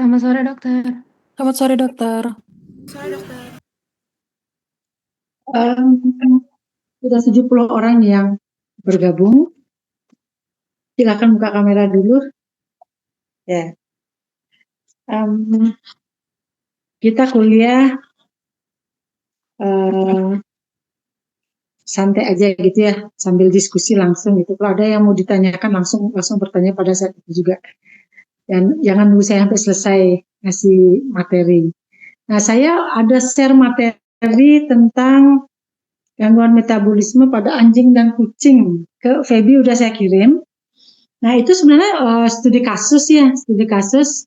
Selamat sore, dokter. Selamat sore, dokter. Em, Sudah 70 orang yang bergabung. Silakan buka kamera dulu. Ya, Em, kita kuliah santai aja gitu ya, sambil diskusi langsung gitu. Kalau ada yang mau ditanyakan langsung bertanya pada saat itu juga. Dan jangan nunggu saya sampai selesai ngasih materi. Nah, saya ada share materi tentang gangguan metabolisme pada anjing dan kucing. Ke Feby udah saya kirim. Nah, itu sebenarnya studi kasus ya, studi kasus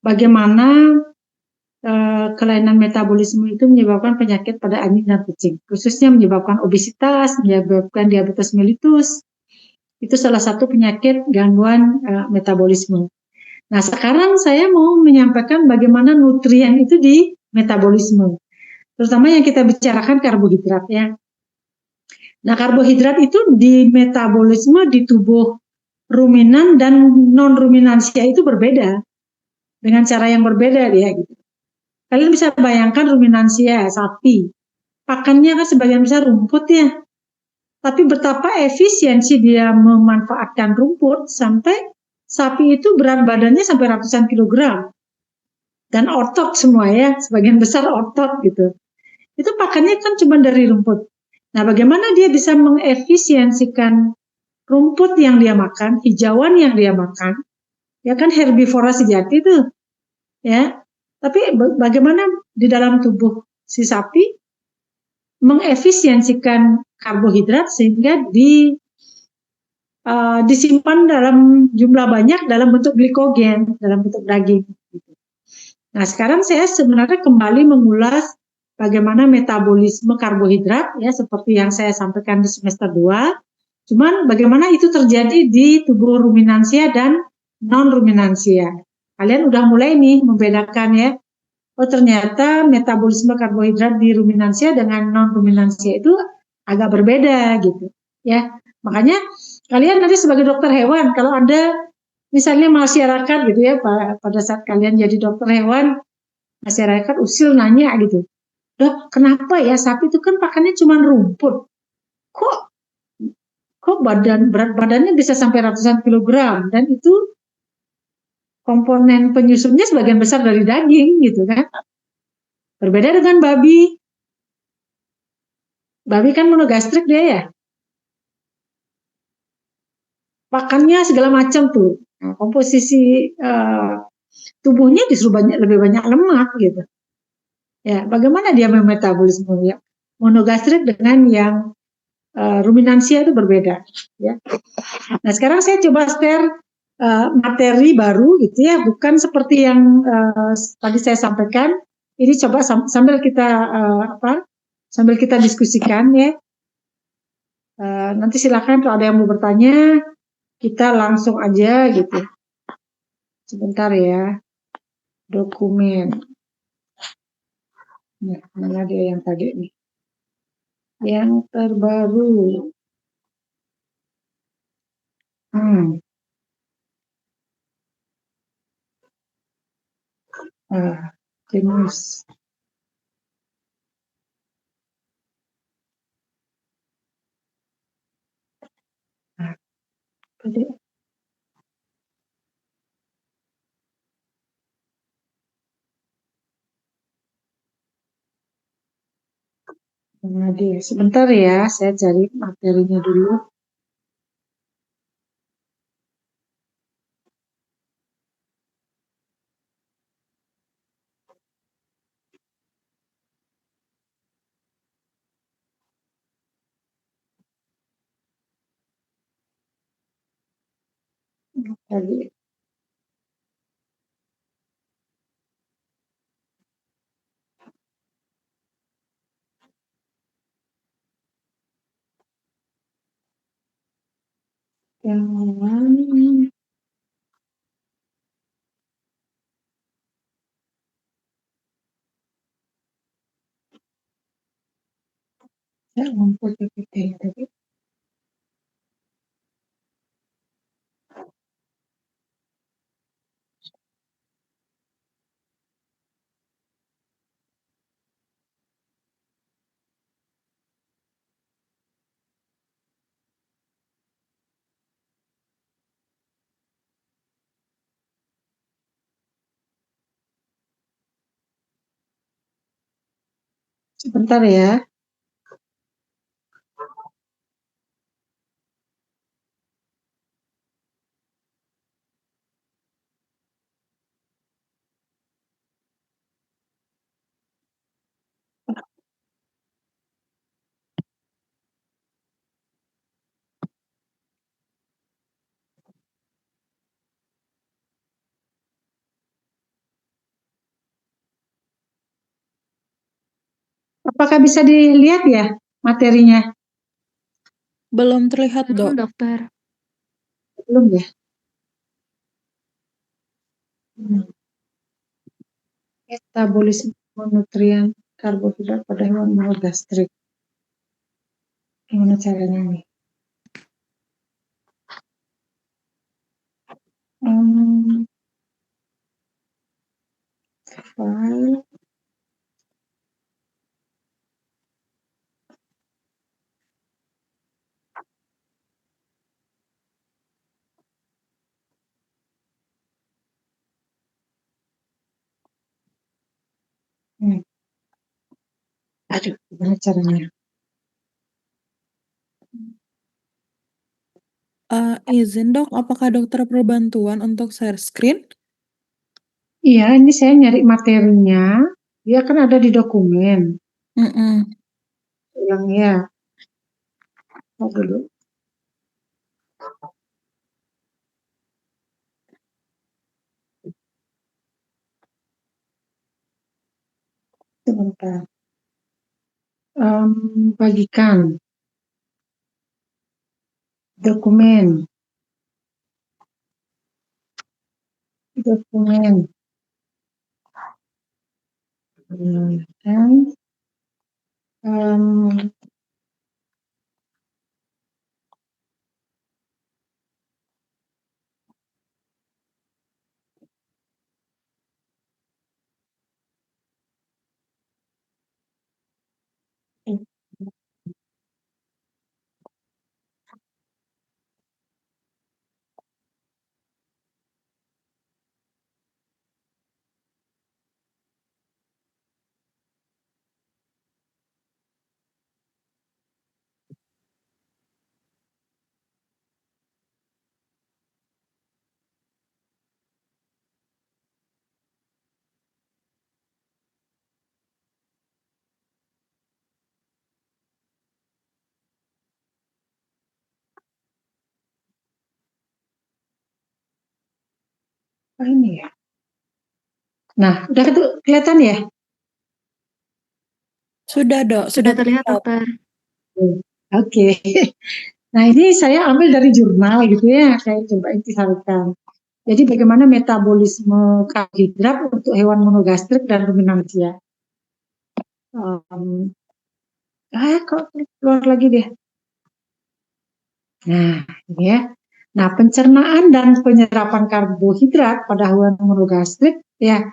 bagaimana kelainan metabolisme itu menyebabkan penyakit pada anjing dan kucing, khususnya menyebabkan obesitas, menyebabkan diabetes mellitus. Itu salah satu penyakit gangguan metabolisme. Nah, sekarang saya mau menyampaikan bagaimana nutrien itu di metabolisme, terutama yang kita bicarakan karbohidrat ya. Nah, karbohidrat itu di metabolisme di tubuh ruminan dan non ruminansia itu berbeda dengan cara yang berbeda ya gitu. Kalian bisa bayangkan ruminansia sapi, pakannya kan sebagian besar rumput ya. Tapi betapa efisiensi dia memanfaatkan rumput sampai sapi itu berat badannya sampai ratusan kilogram. Dan otot semua ya, sebagian besar otot gitu. Itu pakannya kan cuma dari rumput. Nah, bagaimana dia bisa mengefisiensikan rumput yang dia makan, hijauan yang dia makan, ya kan herbivora sejati tuh, ya. Tapi bagaimana di dalam tubuh si sapi mengefisiensikan karbohidrat sehingga disimpan dalam jumlah banyak dalam bentuk glikogen, dalam bentuk daging. Nah, sekarang saya sebenarnya kembali mengulas bagaimana metabolisme karbohidrat ya seperti yang saya sampaikan di semester 2. Cuman bagaimana itu terjadi di tubuh ruminansia dan non ruminansia. Kalian udah mulai nih membedakan ya. Oh, ternyata metabolisme karbohidrat di ruminansia dengan non ruminansia itu agak berbeda gitu ya. Makanya kalian nanti sebagai dokter hewan, kalau ada misalnya masyarakat gitu ya, pada saat kalian jadi dokter hewan, masyarakat usil nanya gitu, dok kenapa ya sapi itu kan pakannya cuma rumput, kok berat badannya bisa sampai ratusan kilogram, dan itu komponen penyusunnya sebagian besar dari daging gitu kan. Berbeda dengan babi. Babi kan monogastrik dia ya. Pakannya segala macam tuh. Nah, komposisi tubuhnya justru lebih banyak lemak gitu. Ya, bagaimana dia memetabolisme ya? Monogastrik dengan yang ruminansia itu berbeda. Ya. Nah, sekarang saya coba share materi baru gitu ya, bukan seperti yang tadi saya sampaikan. Ini coba sambil kita sambil kita diskusikan ya. Nanti silakan kalau ada yang mau bertanya, kita langsung aja gitu. Sebentar ya. Dokumen. Nah, mana dia yang tadi nih? Yang terbaru. Jenis. Nah, tadi. Nah, dia. Sebentar ya, saya cari materinya dulu. Tadi. Yang mana? Saya ngumpul PPT tadi. Sebentar ya. Apakah bisa dilihat ya materinya? Belum terlihat, Belum, Dok. dokter. Belum ya? Metabolisme nutrien karbohidrat pada hewan monogastrik. Gimana caranya nih? File. Aduh, gimana caranya? Izin, Dok, apakah dokter perlu bantuan untuk share screen? Iya, ini saya nyari materinya. Dia kan ada di dokumen. Yang ya. Oh, dulu. Sebentar. Bagikan. Dokumen. Dokumen. Dan apa ini ya? Nah, udah kelihatan ya? Sudah, Dok. Sudah terlihat, dokter. Oke. Nah, ini saya ambil dari jurnal gitu ya. Saya coba intisarikan. Jadi bagaimana metabolisme karbohidrat untuk hewan monogastrik dan ruminansia. Kok keluar lagi deh. Nah, ini ya. Nah, pencernaan dan penyerapan karbohidrat pada hewan monogastrik ya.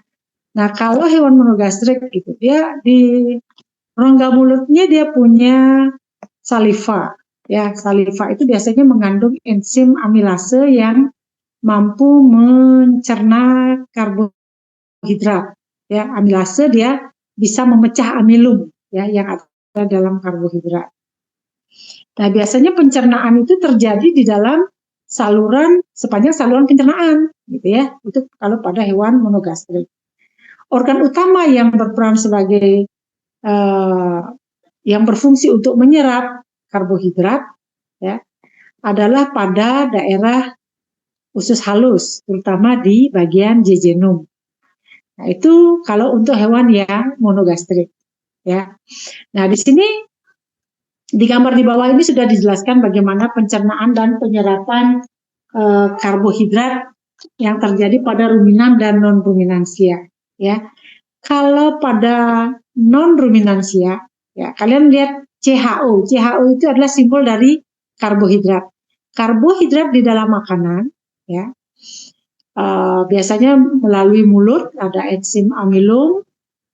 Nah, kalau hewan monogastrik gitu, dia di rongga mulutnya dia punya saliva. Ya, saliva itu biasanya mengandung enzim amilase yang mampu mencerna karbohidrat. Ya, amilase dia bisa memecah amilum ya yang ada dalam karbohidrat. Nah, biasanya pencernaan itu terjadi di dalam sepanjang saluran pencernaan, gitu ya. Itu kalau pada hewan monogastrik. Organ utama yang berperan sebagai yang berfungsi untuk menyerap karbohidrat, ya, adalah pada daerah usus halus, terutama di bagian jejunum. Nah, itu kalau untuk hewan yang monogastrik, ya. Nah, di sini di gambar di bawah ini sudah dijelaskan bagaimana pencernaan dan penyerapan karbohidrat yang terjadi pada ruminan dan non ruminansia, ya. Kalau pada non ruminansia, ya kalian lihat CHO. CHO itu adalah simbol dari karbohidrat. Karbohidrat di dalam makanan, ya, biasanya melalui mulut ada enzim amilum,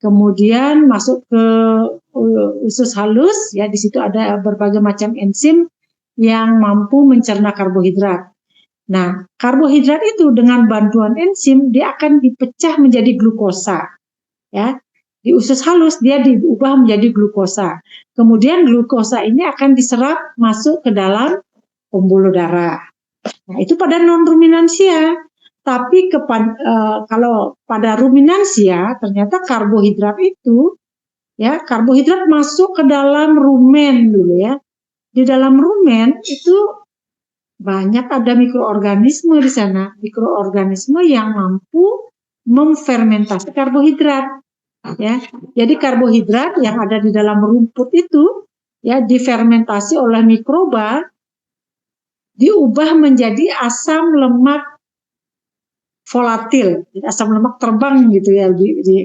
kemudian masuk ke usus halus, ya di situ ada berbagai macam enzim yang mampu mencerna karbohidrat. Nah, karbohidrat itu dengan bantuan enzim dia akan dipecah menjadi glukosa, ya. Di usus halus dia diubah menjadi glukosa. Kemudian glukosa ini akan diserap masuk ke dalam pembuluh darah. Nah, itu pada non-ruminansia. Tapi kalau pada ruminansia, ternyata karbohidrat itu, ya, karbohidrat masuk ke dalam rumen dulu ya. Di dalam rumen itu banyak ada mikroorganisme di sana, mikroorganisme yang mampu memfermentasi karbohidrat. Ya, jadi karbohidrat yang ada di dalam rumput itu ya difermentasi oleh mikroba, diubah menjadi asam lemak volatil, asam lemak terbang gitu ya,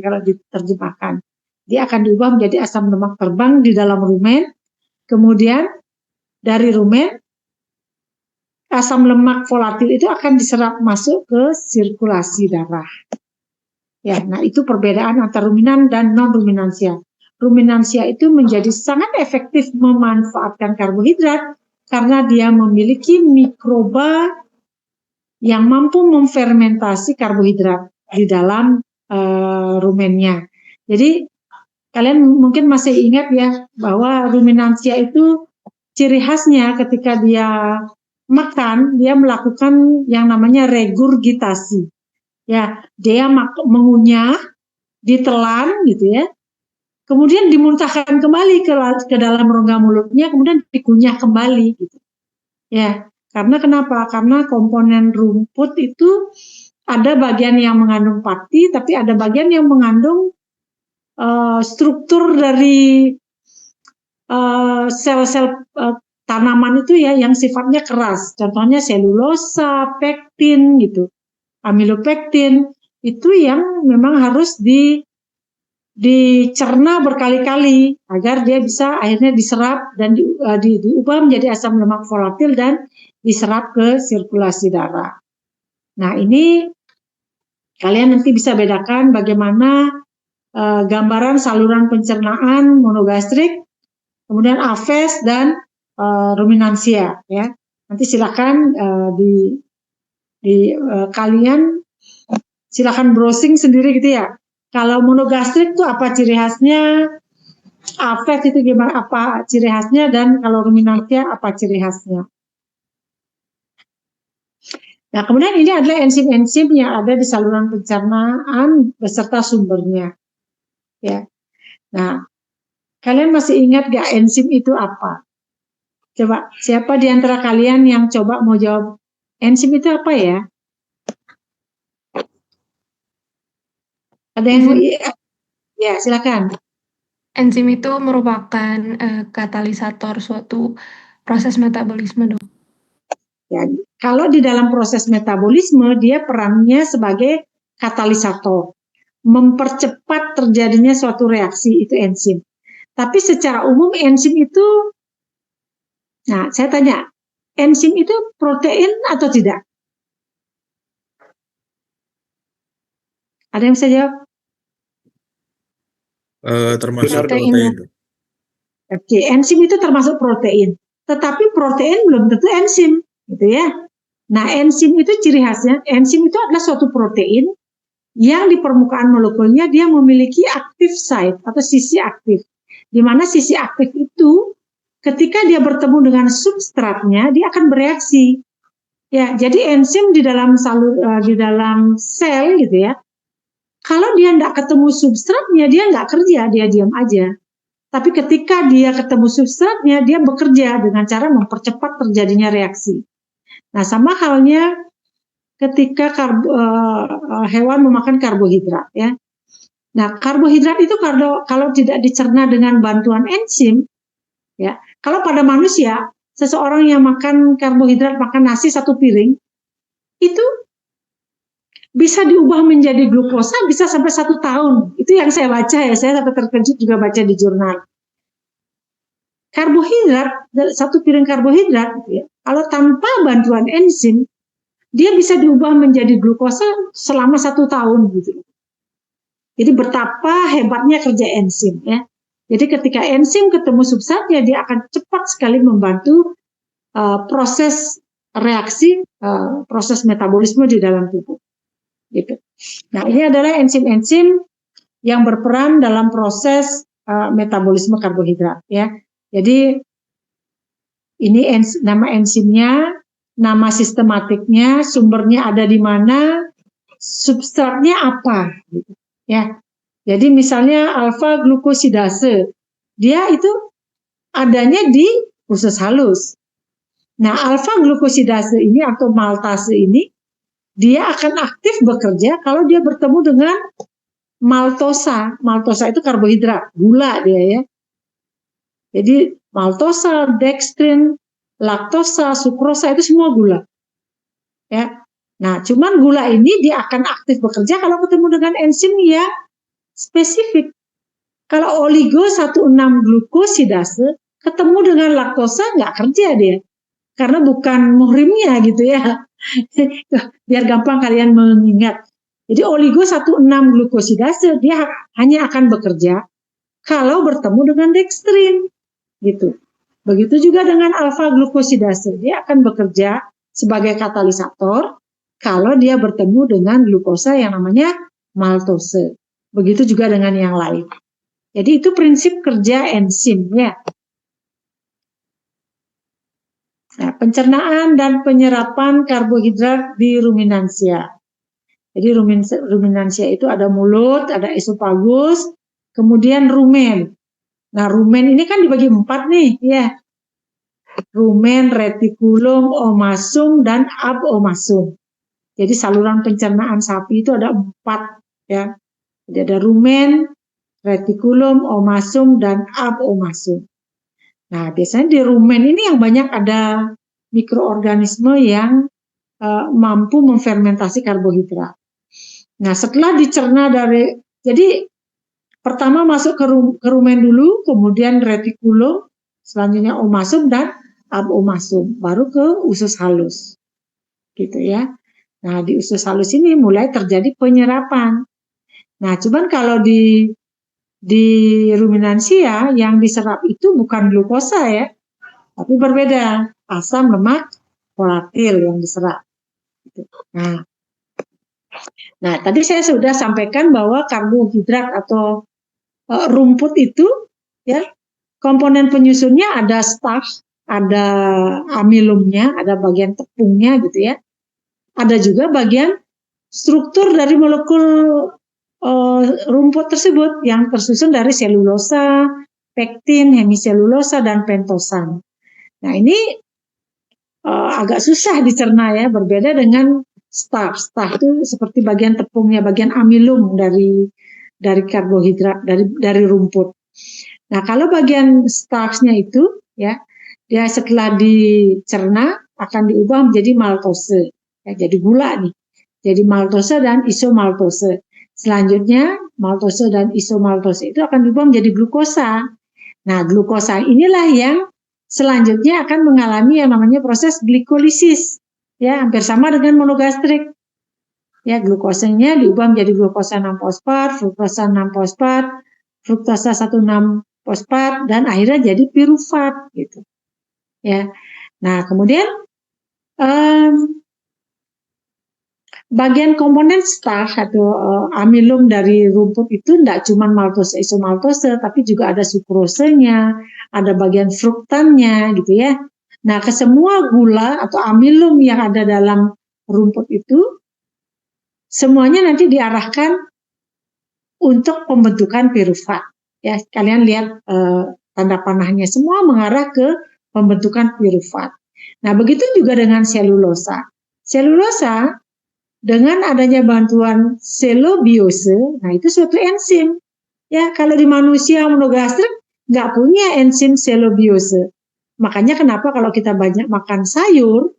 kalau diterjemahkan. Dia akan diubah menjadi asam lemak terbang di dalam rumen, kemudian dari rumen asam lemak volatil itu akan diserap masuk ke sirkulasi darah. Ya, nah itu perbedaan antara ruminan dan non-ruminansia. Ruminansia itu menjadi sangat efektif memanfaatkan karbohidrat karena dia memiliki mikroba yang mampu memfermentasi karbohidrat di dalam rumennya. Jadi kalian mungkin masih ingat ya bahwa ruminansia itu ciri khasnya ketika dia makan, dia melakukan yang namanya regurgitasi. Ya, dia mengunyah, ditelan gitu ya. Kemudian dimuntahkan kembali ke dalam rongga mulutnya, kemudian dikunyah kembali gitu. Ya, karena kenapa? Karena komponen rumput itu ada bagian yang mengandung pati, tapi ada bagian yang mengandung struktur dari sel-sel tanaman itu ya yang sifatnya keras. Contohnya selulosa, pektin gitu. Amilopektin itu yang memang harus dicerna berkali-kali agar dia bisa akhirnya diserap dan diubah menjadi asam lemak volatil dan diserap ke sirkulasi darah. Nah, ini kalian nanti bisa bedakan bagaimana gambaran saluran pencernaan monogastrik, kemudian aves dan ruminansia ya. Nanti silakan kalian silakan browsing sendiri gitu ya. Kalau monogastrik itu apa ciri khasnya, aves itu gimana apa ciri khasnya, dan kalau ruminansia apa ciri khasnya. Nah, kemudian ini adalah enzim-enzim yang ada di saluran pencernaan beserta sumbernya. Ya. Nah, kalian masih ingat gak enzim itu apa? Coba, siapa di antara kalian yang coba mau jawab enzim itu apa ya? Ada yang mau? Ya, silakan. Enzim itu merupakan katalisator suatu proses metabolisme, dok. Ya, kalau di dalam proses metabolisme, dia perannya sebagai katalisator, mempercepat terjadinya suatu reaksi, itu enzim. Tapi secara umum enzim itu, nah saya tanya, enzim itu protein atau tidak? Ada yang bisa jawab? Termasuk Protein. protein. Oke, enzim itu termasuk protein. Tetapi protein belum tentu enzim, gitu ya. Nah, enzim itu ciri khasnya, enzim itu adalah suatu protein yang di permukaan molekulnya dia memiliki active site atau sisi aktif. Di mana sisi aktif itu ketika dia bertemu dengan substratnya, dia akan bereaksi. Ya, jadi enzim di dalam sel gitu ya. Kalau dia tidak ketemu substratnya, dia nggak kerja, dia diam aja. Tapi ketika dia ketemu substratnya, dia bekerja dengan cara mempercepat terjadinya reaksi. Nah, sama halnya ketika hewan memakan karbohidrat ya. Nah, karbohidrat itu kalau tidak dicerna dengan bantuan enzim, ya. Kalau pada manusia, seseorang yang makan karbohidrat, makan nasi satu piring, itu bisa diubah menjadi glukosa bisa sampai 1 tahun. Itu yang saya baca ya, saya sampai terkejut juga baca di jurnal. Karbohidrat, satu piring karbohidrat, ya, kalau tanpa bantuan enzim, dia bisa diubah menjadi glukosa selama 1 tahun gitu. Jadi betapa hebatnya kerja enzim ya. Jadi ketika enzim ketemu substratnya, dia akan cepat sekali membantu proses reaksi, proses metabolisme di dalam tubuh. Gitu. Nah, ini adalah enzim-enzim yang berperan dalam proses metabolisme karbohidrat ya. Jadi ini nama enzimnya, nama sistematiknya, sumbernya ada di mana, substratnya apa gitu ya. Jadi misalnya alfa glukosidase, dia itu adanya di usus halus. Nah, alfa glukosidase ini atau maltase ini dia akan aktif bekerja kalau dia bertemu dengan maltosa. Maltosa itu karbohidrat, gula dia ya. Jadi maltosa, dextrin, laktosa, sukrosa itu semua gula. Ya. Nah, cuman gula ini dia akan aktif bekerja kalau ketemu dengan enzim yang spesifik. Kalau oligo 16 glukosidase ketemu dengan laktosa nggak kerja dia. Karena bukan muhrimnya gitu ya. Biar gampang kalian mengingat. Jadi oligo 16 glukosidase dia hanya akan bekerja kalau bertemu dengan dextrin gitu. Begitu juga dengan alfa glukosidase, dia akan bekerja sebagai katalisator kalau dia bertemu dengan glukosa yang namanya maltose. Begitu juga dengan yang lain. Jadi itu prinsip kerja enzim ya. Nah, pencernaan dan penyerapan karbohidrat di ruminansia. Jadi ruminansia itu ada mulut, ada esofagus, kemudian rumen. Nah, rumen ini kan dibagi 4 nih, ya. Rumen, retikulum, omasum, dan abomasum. Jadi saluran pencernaan sapi itu ada 4, ya. Jadi ada rumen, retikulum, omasum, dan abomasum. Nah, biasanya di rumen ini yang banyak ada mikroorganisme yang mampu memfermentasi karbohidrat. Nah, setelah dicerna jadi pertama masuk ke rumen dulu, kemudian retikulum, selanjutnya omasum dan abomasum, baru ke usus halus, gitu ya. Nah, di usus halus ini mulai terjadi penyerapan. Nah, cuman kalau di ruminansia yang diserap itu bukan glukosa ya, tapi berbeda, asam lemak volatil yang diserap. Nah, tadi saya sudah sampaikan bahwa karbohidrat atau rumput itu ya komponen penyusunnya ada starch, ada amilumnya, ada bagian tepungnya gitu ya. Ada juga bagian struktur dari molekul rumput tersebut yang tersusun dari selulosa, pektin, hemiselulosa, dan pentosan. Nah, ini agak susah dicerna ya, berbeda dengan starch. Starch itu seperti bagian tepungnya, bagian amilum dari karbohidrat, dari rumput. Nah, kalau bagian starchnya itu ya, dia setelah dicerna akan diubah menjadi maltose. Ya, jadi gula nih. Jadi maltose dan isomaltose. Selanjutnya maltose dan isomaltose itu akan diubah menjadi glukosa. Nah, glukosa inilah yang selanjutnya akan mengalami yang namanya proses glikolisis. Ya, hampir sama dengan monogastrik. Ya, glukosanya diubah menjadi glukosa 6-fosfat, fruktosa 6-fosfat, fruktosa 1,6-fosfat, dan akhirnya jadi pirufat gitu. Ya. Nah, kemudian bagian komponen starch atau amilum dari rumput itu tidak cuma maltose isomaltose, tapi juga ada sukrosenya, ada bagian fruktannya gitu ya. Nah, ke semua gula atau amilum yang ada dalam rumput itu semuanya nanti diarahkan untuk pembentukan pirufat. Ya, kalian lihat tanda panahnya semua mengarah ke pembentukan pirufat. Nah, begitu juga dengan selulosa. Selulosa dengan adanya bantuan selobiose, nah itu suatu enzim. Ya, kalau di manusia monogastrik nggak punya enzim selobiose. Makanya kenapa kalau kita banyak makan sayur,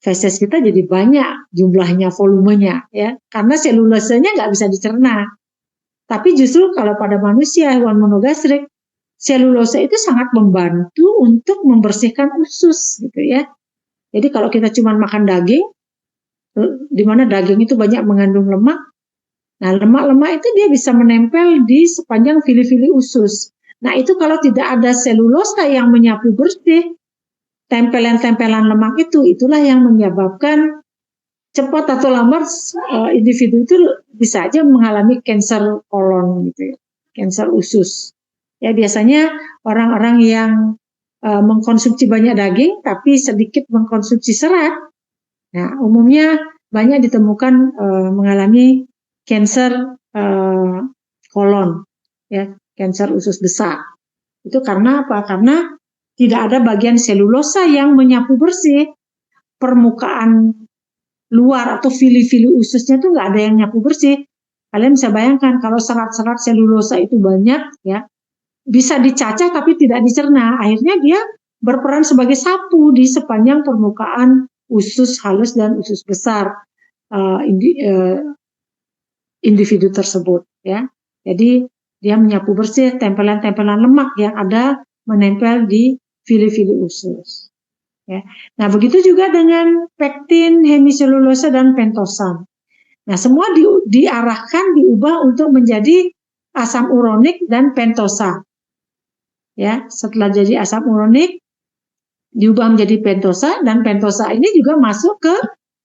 feses kita jadi banyak jumlahnya, volumenya, ya, karena selulosenya nggak bisa dicerna. Tapi justru kalau pada manusia hewan monogastrik, selulose itu sangat membantu untuk membersihkan usus, gitu ya. Jadi kalau kita cuma makan daging, di mana daging itu banyak mengandung lemak. Nah, lemak-lemak itu dia bisa menempel di sepanjang fili-fili usus. Nah, itu kalau tidak ada selulosa yang menyapu bersih, tempelan-tempelan lemak itu, itulah yang menyebabkan cepat atau lambat individu itu bisa aja mengalami kanker kolon gitu ya, kanker usus. Ya biasanya orang-orang yang mengkonsumsi banyak daging tapi sedikit mengkonsumsi serat, nah umumnya banyak ditemukan mengalami kanker kolon, ya kanker usus besar. Itu karena apa? Karena tidak ada bagian selulosa yang menyapu bersih permukaan luar atau fili-fili ususnya tuh nggak ada yang nyapu bersih. Kalian bisa bayangkan kalau serat-serat selulosa itu banyak, ya bisa dicacah tapi tidak dicerna. Akhirnya dia berperan sebagai sapu di sepanjang permukaan usus halus dan usus besar individu tersebut, ya. Jadi dia menyapu bersih tempelan-tempelan lemak yang ada menempel di fili-fili usus. Ya. Nah, begitu juga dengan pektin, hemiselulosa, dan pentosan. Nah, semua diarahkan, diubah untuk menjadi asam uronik dan pentosa. Ya, setelah jadi asam uronik, diubah menjadi pentosa, dan pentosa ini juga masuk ke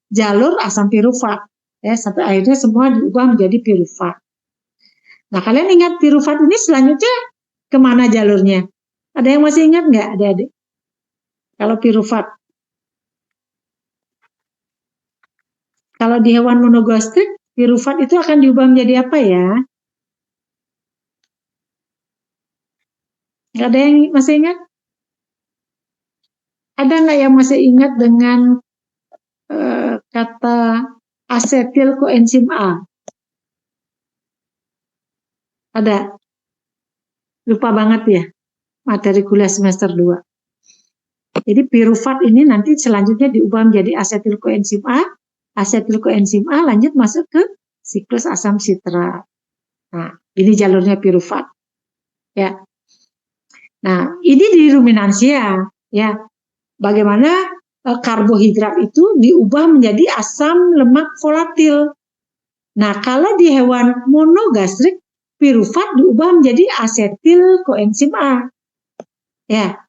jalur asam pirufat. Ya, sampai akhirnya semua diubah menjadi pirufat. Nah, kalian ingat pirufat ini selanjutnya kemana jalurnya? Ada yang masih ingat nggak, adik-adik? Kalau pirufat. Kalau di hewan monogastrik, pirufat itu akan diubah menjadi apa ya? Nggak ada yang masih ingat? Ada nggak yang masih ingat dengan kata asetil koenzim A? Ada? Lupa banget ya, materi kuliah semester 2. Jadi pirufat ini nanti selanjutnya diubah menjadi asetil koenzim A. Asetil koenzim A lanjut masuk ke siklus asam sitrat. Nah, ini jalurnya pirufat. Ya. Nah, ini di ruminansia, ya. Bagaimana karbohidrat itu diubah menjadi asam lemak volatil. Nah, kalau di hewan monogastrik, pirufat diubah menjadi asetil koenzim A. Ya.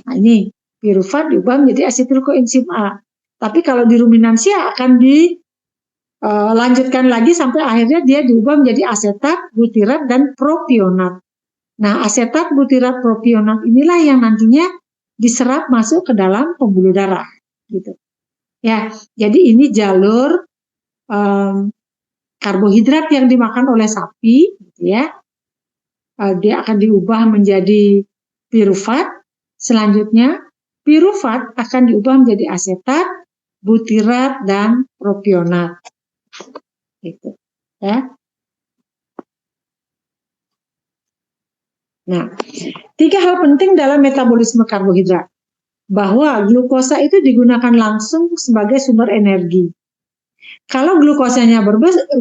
Nah, ini pirufat diubah menjadi asetil koenzim A. Tapi kalau di ruminansia akan dilanjutkan lagi sampai akhirnya dia diubah menjadi asetat, butirat, dan propionat. Nah, asetat, butirat, propionat inilah yang nantinya diserap masuk ke dalam pembuluh darah, gitu. Ya, jadi ini jalur karbohidrat yang dimakan oleh sapi, gitu ya. Dia akan diubah menjadi pirufat. Selanjutnya, pirufat akan diubah menjadi asetat, butirat, dan propionat. Gitu, ya. Nah, 3 hal penting dalam metabolisme karbohidrat. Bahwa glukosa itu digunakan langsung sebagai sumber energi. Kalau glukosanya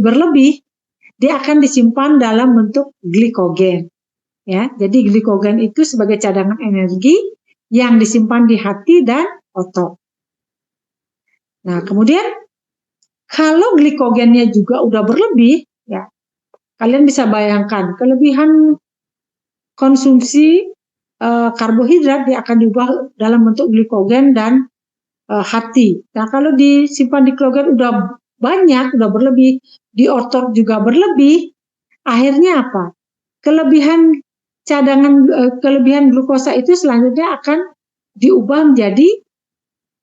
berlebih, dia akan disimpan dalam bentuk glikogen. Ya, jadi glikogen itu sebagai cadangan energi yang disimpan di hati dan otot. Nah, kemudian kalau glikogennya juga udah berlebih, ya, kalian bisa bayangkan kelebihan konsumsi karbohidrat dia akan diubah dalam bentuk glikogen dan hati. Nah, kalau disimpan di glikogen udah banyak, udah berlebih, di otot juga berlebih, akhirnya apa? Kelebihan glukosa itu selanjutnya akan diubah menjadi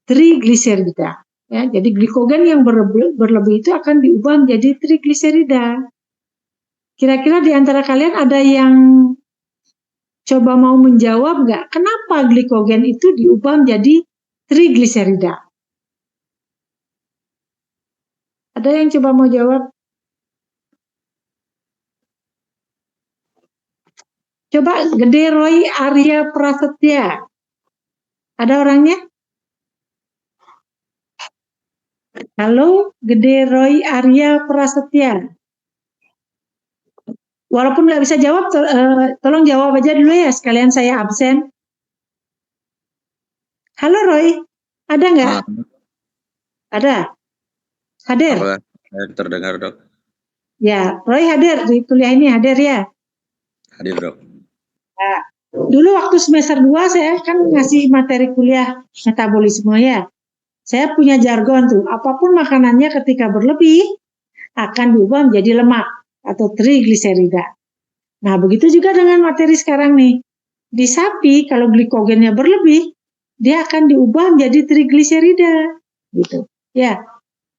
trigliserida. Ya, jadi glikogen yang berlebih itu akan diubah menjadi trigliserida. Kira-kira di antara kalian ada yang coba mau menjawab nggak? Kenapa glikogen itu diubah menjadi trigliserida? Ada yang coba mau jawab? Coba Gede Roy Arya Prasetya. Ada orangnya? Halo, Gede Roy Arya Prasetya. Walaupun nggak bisa jawab, tolong jawab aja dulu ya, sekalian saya absen. Halo Roy, ada nggak? Ada? Hadir? Terdengar, Dok. Ya, Roy hadir di kuliah ini, hadir ya? Hadir, Dok. Nah, dulu waktu semester 2 saya kan ngasih materi kuliah metabolisme ya. Saya punya jargon tuh, apapun makanannya ketika berlebih, akan diubah menjadi lemak atau trigliserida. Nah, begitu juga dengan materi sekarang nih. Di sapi kalau glikogennya berlebih, dia akan diubah menjadi trigliserida gitu. Ya.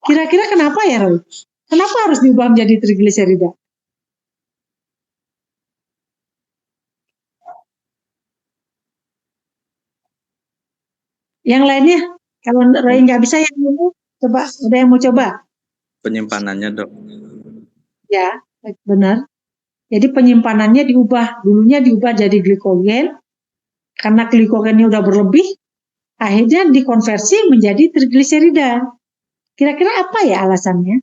Kira-kira kenapa ya, Roy? Kenapa harus diubah menjadi trigliserida? Yang lainnya, kalau Roy nggak bisa yang ini, coba, ada yang mau coba? Penyimpanannya, Dok. Ya, benar. Jadi penyimpanannya diubah, dulunya diubah jadi glikogen, karena glikogennya udah berlebih, akhirnya dikonversi menjadi trigliserida. Kira-kira apa ya alasannya?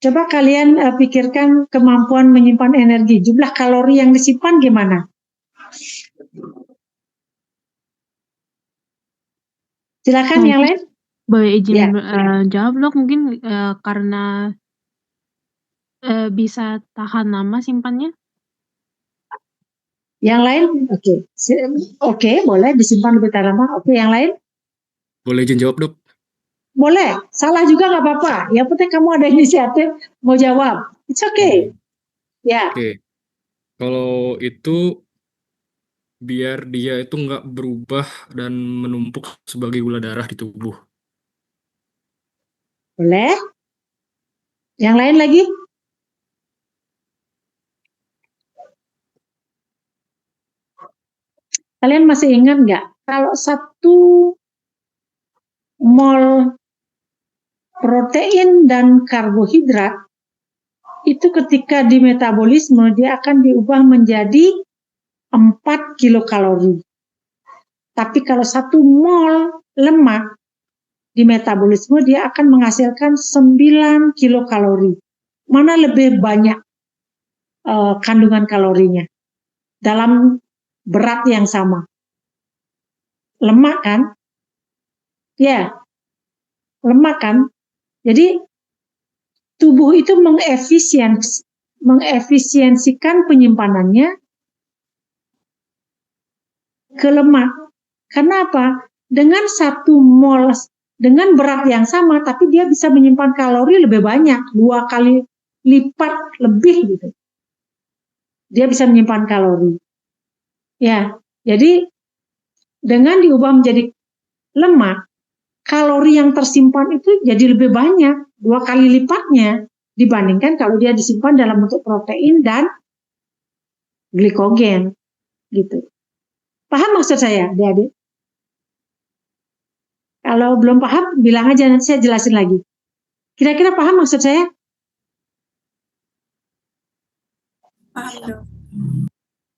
Coba kalian pikirkan kemampuan menyimpan energi, jumlah kalori yang disimpan gimana? Silakan yang lain. Boleh izin Ya. jawab, Dok, mungkin karena bisa tahan lama simpannya? Yang lain, oke. Oke, boleh disimpan lebih lama. Oke, yang lain? Boleh izin jawab, Dok? Boleh, salah juga nggak apa-apa. Yang penting kamu ada inisiatif mau jawab. It's okay. Ya. Oke. Kalau itu biar dia itu nggak berubah dan menumpuk sebagai gula darah di tubuh. Boleh. Yang lain lagi? Kalian masih ingat nggak? Kalau 1 mol protein dan karbohidrat, itu ketika di metabolisme, dia akan diubah menjadi 4 kilokalori. Tapi kalau 1 mol lemak, di metabolisme dia akan menghasilkan 9 kilokalori. Mana lebih banyak kandungan kalorinya dalam berat yang sama? Lemak kan? Ya, lemak kan? Jadi tubuh itu mengefisiensikan penyimpanannya ke lemak. Karena apa? Dengan 1 mol dengan berat yang sama, tapi dia bisa menyimpan kalori lebih banyak, 2 kali lipat lebih gitu. Dia bisa menyimpan kalori. Ya, jadi dengan diubah menjadi lemak, kalori yang tersimpan itu jadi lebih banyak, 2 kali lipatnya dibandingkan kalau dia disimpan dalam bentuk protein dan glikogen gitu. Paham maksud saya, adik-adik? Kalau belum paham, bilang aja, nanti saya jelasin lagi. Kira-kira paham maksud saya? Paham, Dok.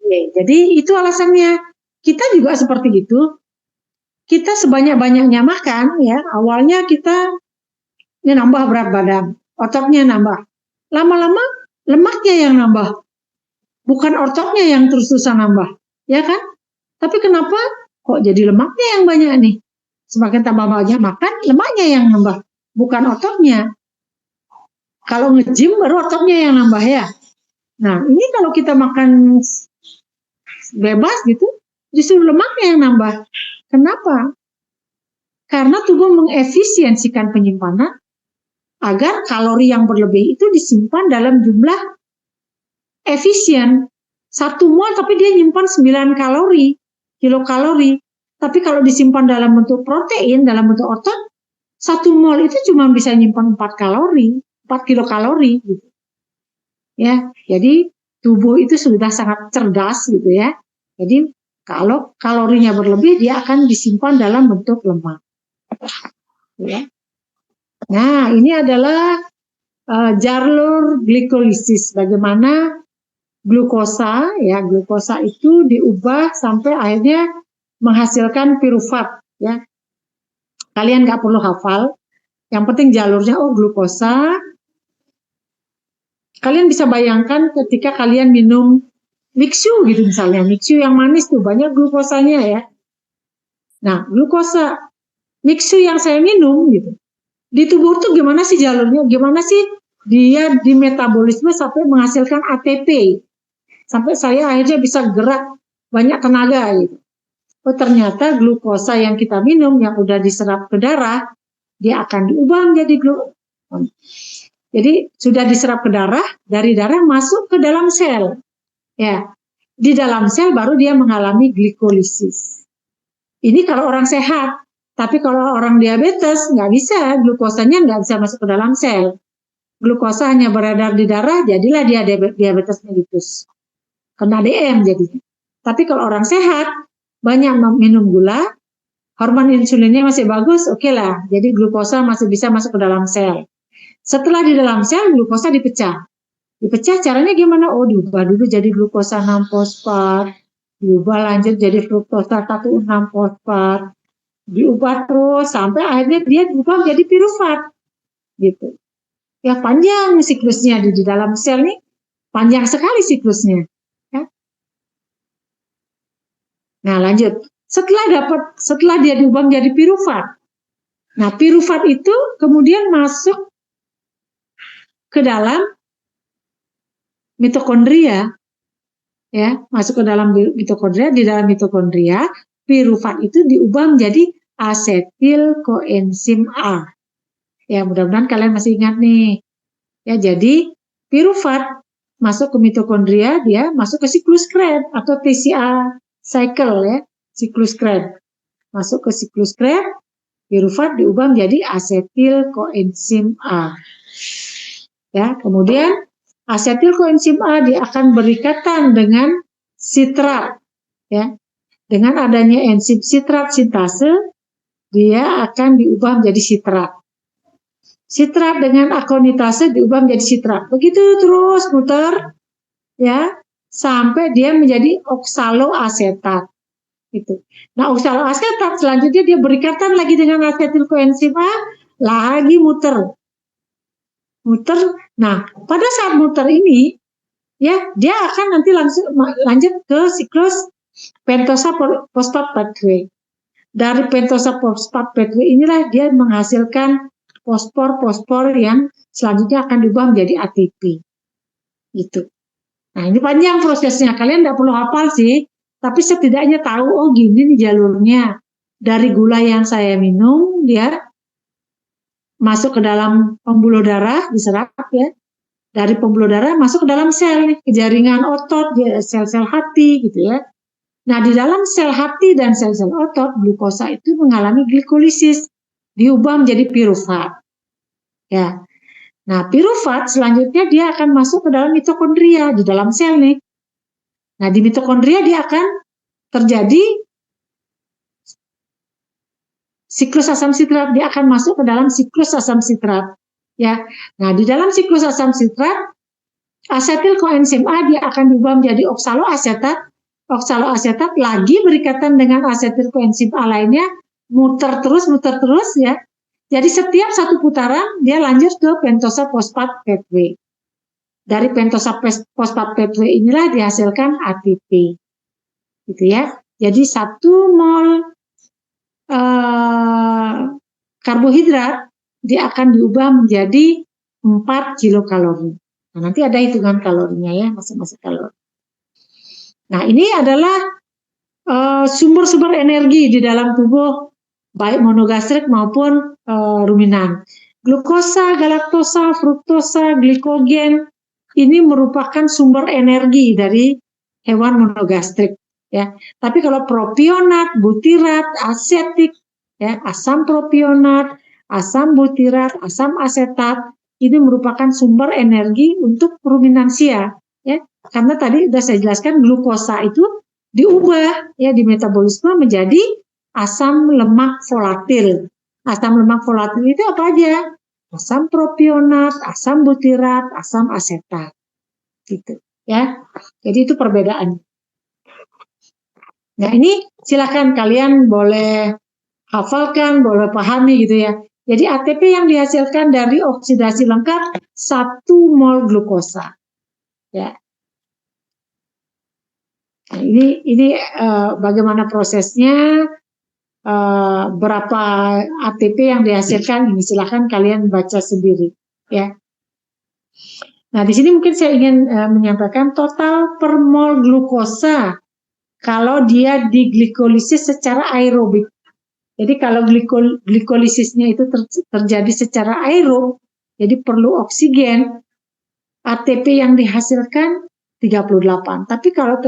Oke, jadi itu alasannya. Kita juga seperti itu. Kita sebanyak-banyaknya makan, ya. Awalnya kita nambah berat badan, ototnya nambah. Lama-lama lemaknya yang nambah, bukan ototnya yang terus-terusan nambah, ya kan? Tapi kenapa kok jadi lemaknya yang banyak nih? Semakin tambah banyak makan, lemaknya yang nambah, bukan ototnya. Kalau nge-gym baru ototnya yang nambah ya. Nah, ini kalau kita makan bebas gitu, justru lemaknya yang nambah. Kenapa? Karena tubuh mengefisiensikan penyimpanan agar kalori yang berlebih itu disimpan dalam jumlah efisien. 1 mol tapi dia nyimpan 9 kilokalori. Tapi kalau disimpan dalam bentuk protein, dalam bentuk otot, 1 mol itu cuma bisa nyimpan 4 kilokalori gitu. Ya, jadi tubuh itu sudah sangat cerdas gitu ya. Jadi kalau kalorinya berlebih, dia akan disimpan dalam bentuk lemak. Ya. Nah, ini adalah jalur glikolisis. Bagaimana glukosa, ya, glukosa itu diubah sampai akhirnya menghasilkan pirufat, ya. Kalian nggak perlu hafal, yang penting jalurnya, oh glukosa. Kalian bisa bayangkan ketika kalian minum Mixu gitu misalnya, Mixu yang manis tuh banyak glukosanya ya. Nah, glukosa Mixu yang saya minum gitu, di tubuh tuh gimana sih jalurnya, gimana sih dia di metabolisme sampai menghasilkan ATP, sampai saya akhirnya bisa gerak banyak tenaga gitu. Oh ternyata glukosa yang kita minum yang udah diserap ke darah, dia akan diubah menjadi glukosa. Jadi sudah diserap ke darah, dari darah masuk ke dalam sel. Ya, di dalam sel baru dia mengalami glikolisis. Ini kalau orang sehat, tapi kalau orang diabetes nggak bisa, glukosanya nggak bisa masuk ke dalam sel. Glukosa hanya beredar di darah, jadilah dia diabetes mellitus. Kena DM jadinya. Tapi kalau orang sehat, banyak minum gula, hormon insulinnya masih bagus, oke lah. Jadi glukosa masih bisa masuk ke dalam sel. Setelah di dalam sel, glukosa dipecah. Dipecah caranya gimana? Oh, diubah dulu jadi glukosa 6-fosfat, diubah lanjut jadi fruktosa 1,6-fosfat, diubah terus sampai akhirnya dia diubah menjadi pirufat. Gitu. Ya panjang siklusnya di dalam sel nih, panjang sekali siklusnya. Ya. Nah lanjut, setelah dia diubah menjadi pirufat, nah pirufat itu kemudian masuk ke dalam mitokondria, ya masuk ke dalam mitokondria. Di dalam mitokondria, pirufat itu diubah menjadi asetil koenzim A. Ya mudah-mudahan kalian masih ingat nih. Ya jadi pirufat masuk ke mitokondria, dia masuk ke siklus Krebs atau TCA cycle ya, siklus Krebs. Masuk ke siklus Krebs, pirufat diubah menjadi asetil koenzim A. Ya, kemudian asetil koenzim A dia akan berikatan dengan sitrat ya. Dengan adanya enzim sitrat sintase, dia akan diubah menjadi sitrat. Sitrat dengan akonitase diubah menjadi sitrat. Begitu terus muter ya sampai dia menjadi oksaloasetat. Gitu. Nah, oksaloasetat selanjutnya dia berikatan lagi dengan asetil koenzim A, lagi muter. Nah, pada saat muter ini ya dia akan nanti langsung lanjut ke siklus pentosa fosfat pathway. Dari pentosa fosfat pathway inilah dia menghasilkan fosfor yang selanjutnya akan diubah menjadi ATP. Gitu. Nah, ini panjang prosesnya. Kalian tidak perlu hafal sih, tapi setidaknya tahu, oh gini nih jalurnya. Dari gula yang saya minum, dia masuk ke dalam pembuluh darah, diserap ya. Dari pembuluh darah masuk ke dalam sel nih, ke jaringan otot, sel-sel hati gitu ya. Nah, di dalam sel hati dan sel-sel otot, glukosa itu mengalami glikolisis, diubah menjadi pirufat. Ya. Nah, pirufat selanjutnya dia akan masuk ke dalam mitokondria di dalam sel nih. Nah, di mitokondria dia akan terjadi siklus asam sitrat, dia akan masuk ke dalam siklus asam sitrat. Ya. Nah, di dalam siklus asam sitrat, asetil koenzim A dia akan diubah menjadi oksaloasetat. Oksaloasetat lagi berikatan dengan asetil koenzim A lainnya, muter terus ya. Jadi setiap satu putaran dia lanjut ke pentosa fosfat pathway. Dari pentosa fosfat pathway inilah dihasilkan ATP. Gitu ya. Jadi 1 mol karbohidrat dia akan diubah menjadi 4 kilokalori. Nah, nanti ada hitungan kalorinya ya, masing-masing kalori. Nah, ini adalah sumber-sumber energi di dalam tubuh baik monogastrik maupun ruminan. Glukosa, galaktosa, fruktosa, glikogen ini merupakan sumber energi dari hewan monogastrik ya. Tapi kalau propionat, butirat, asetik ya, asam propionat, asam butirat, asam asetat ini merupakan sumber energi untuk ruminansia ya. Karena tadi sudah saya jelaskan glukosa itu diubah ya di metabolisme menjadi asam lemak volatil. Asam lemak volatil itu apa aja? Asam propionat, asam butirat, asam asetat. Gitu ya. Jadi itu perbedaan. Nah, ini silakan kalian boleh hafalkan, boleh pahami gitu ya. Jadi ATP yang dihasilkan dari oksidasi lengkap 1 mol glukosa. Ya. Nah, ini bagaimana prosesnya, berapa ATP yang dihasilkan, ini silahkan kalian baca sendiri ya. Nah, di sini mungkin saya ingin menyampaikan total per mol glukosa kalau dia diglikolisis secara aerobik Jadi kalau glikolisisnya itu terjadi secara aerob, jadi perlu oksigen, ATP yang dihasilkan 38. Tapi kalau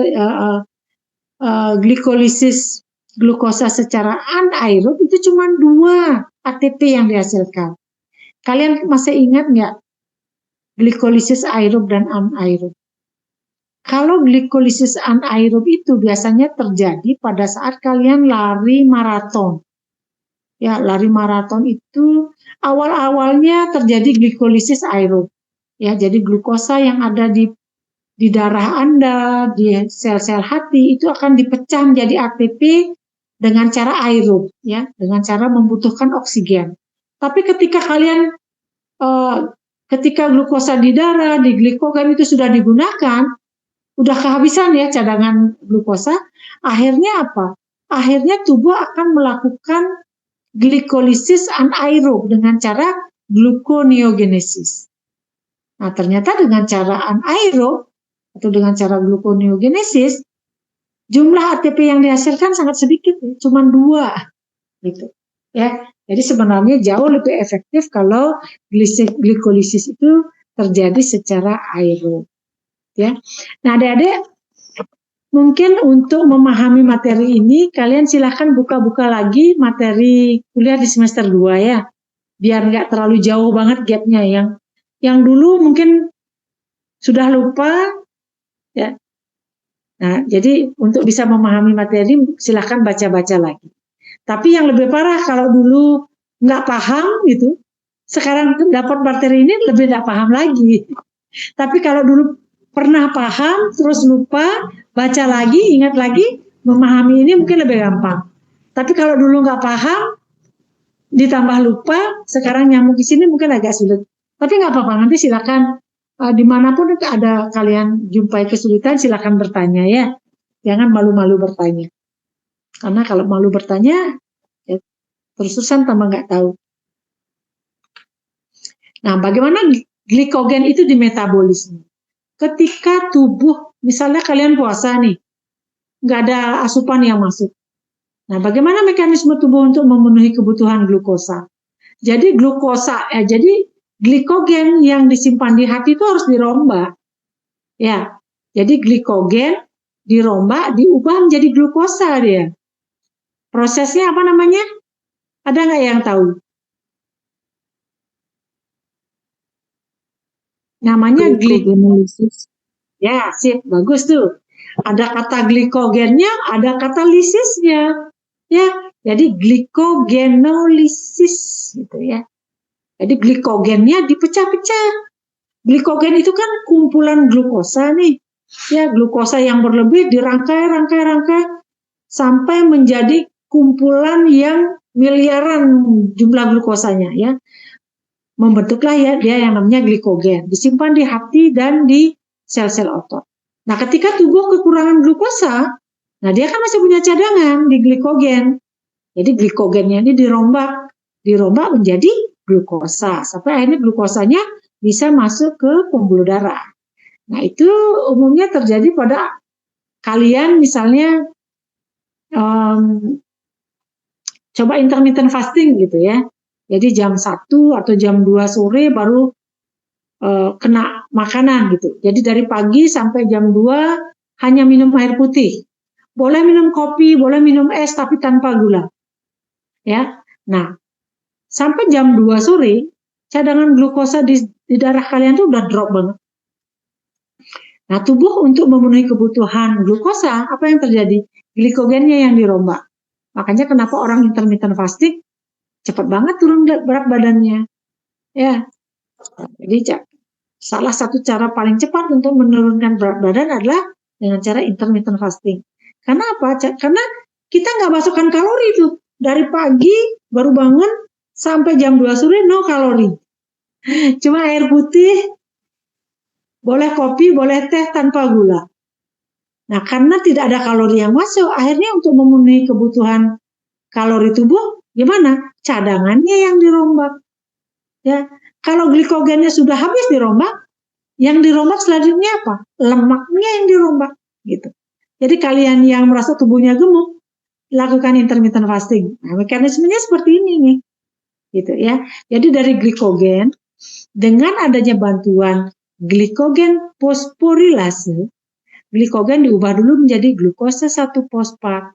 glikolisis glukosa secara anaerob itu cuma 2 ATP yang dihasilkan. Kalian masih ingat nggak glikolisis aerob dan anaerob? Kalau glikolisis anaerob itu biasanya terjadi pada saat kalian lari maraton. Ya, lari maraton itu awal-awalnya terjadi glikolisis aerob. Ya, jadi glukosa yang ada di darah Anda, di sel-sel hati itu akan dipecah menjadi ATP dengan cara aerob, ya, dengan cara membutuhkan oksigen. Tapi ketika kalian ketika glukosa di darah, di glikogen itu sudah digunakan, udah kehabisan ya cadangan glukosa, akhirnya apa? Akhirnya tubuh akan melakukan glikolisis anaerob dengan cara gluconeogenesis. Nah, ternyata dengan cara anaerob atau dengan cara gluconeogenesis, jumlah ATP yang dihasilkan sangat sedikit, cuma 2, gitu. Ya, jadi sebenarnya jauh lebih efektif kalau glikolisis itu terjadi secara aerob. Ya, nah adik-adik, mungkin untuk memahami materi ini, kalian silahkan buka-buka lagi materi kuliah di semester 2 ya, biar nggak terlalu jauh banget gapnya. Yang dulu mungkin sudah lupa, ya. Nah, jadi untuk bisa memahami materi, silahkan baca-baca lagi. Tapi yang lebih parah kalau dulu nggak paham gitu, sekarang dapat materi ini lebih nggak paham lagi. Tapi kalau dulu pernah paham, terus lupa, baca lagi, ingat lagi, memahami ini mungkin lebih gampang. Tapi kalau dulu nggak paham, ditambah lupa, sekarang nyambung ke sini mungkin agak sulit. Tapi nggak apa-apa, nanti silakan dimanapun ada kalian jumpai kesulitan, silakan bertanya ya. Jangan malu-malu bertanya. Karena kalau malu bertanya, ya, terus-terusan tambah nggak tahu. Nah, bagaimana glikogen itu dimetabolisme? Ketika tubuh, misalnya kalian puasa nih, nggak ada asupan yang masuk. Nah, bagaimana mekanisme tubuh untuk memenuhi kebutuhan glukosa? Jadi jadi glikogen yang disimpan di hati itu harus dirombak. Ya, jadi glikogen dirombak, diubah menjadi glukosa dia. Prosesnya apa namanya? Ada nggak yang tahu? Namanya Glikogenolisis. Ya, sip, bagus tuh. Ada kata glikogennya, ada kata lisisnya. Ya, jadi glikogenolisis gitu ya. Jadi glikogennya dipecah-pecah. Glikogen itu kan kumpulan glukosa nih. Ya, glukosa yang berlebih dirangkai sampai menjadi kumpulan yang miliaran jumlah glukosanya ya. Membentuklah ya dia yang namanya glikogen, disimpan di hati dan di sel-sel otot. Nah, ketika tubuh kekurangan glukosa, nah dia kan masih punya cadangan di glikogen. Jadi glikogennya ini dirombak menjadi glukosa sampai akhirnya glukosanya bisa masuk ke pembuluh darah. Nah, itu umumnya terjadi pada kalian misalnya coba intermittent fasting gitu ya. Jadi jam 1 atau jam 2 sore baru kena makanan gitu. Jadi dari pagi sampai jam 2 hanya minum air putih. Boleh minum kopi, boleh minum es tapi tanpa gula. Ya. Nah, sampai jam 2 sore cadangan glukosa di darah kalian tuh udah drop banget. Nah, tubuh untuk memenuhi kebutuhan glukosa, apa yang terjadi? Glikogennya yang dirombak. Makanya kenapa orang intermittent fasting cepat banget turun berat badannya. Ya. Jadi salah satu cara paling cepat untuk menurunkan berat badan adalah dengan cara intermittent fasting. Karena apa? Karena kita nggak masukkan kalori tuh. Dari pagi baru bangun sampai jam 2 sore no kalori. Cuma air putih, boleh kopi, boleh teh tanpa gula. Nah, karena tidak ada kalori yang masuk, akhirnya untuk memenuhi kebutuhan kalori tubuh, gimana? Cadangannya yang dirombak. Ya, kalau glikogennya sudah habis dirombak, yang dirombak selanjutnya apa? Lemaknya yang dirombak, gitu. Jadi kalian yang merasa tubuhnya gemuk, lakukan intermittent fasting. Nah, mekanismenya seperti ini nih, gitu ya. Jadi dari glikogen, dengan adanya bantuan glikogen fosforilase, glikogen diubah dulu menjadi glukosa 1-fosfat.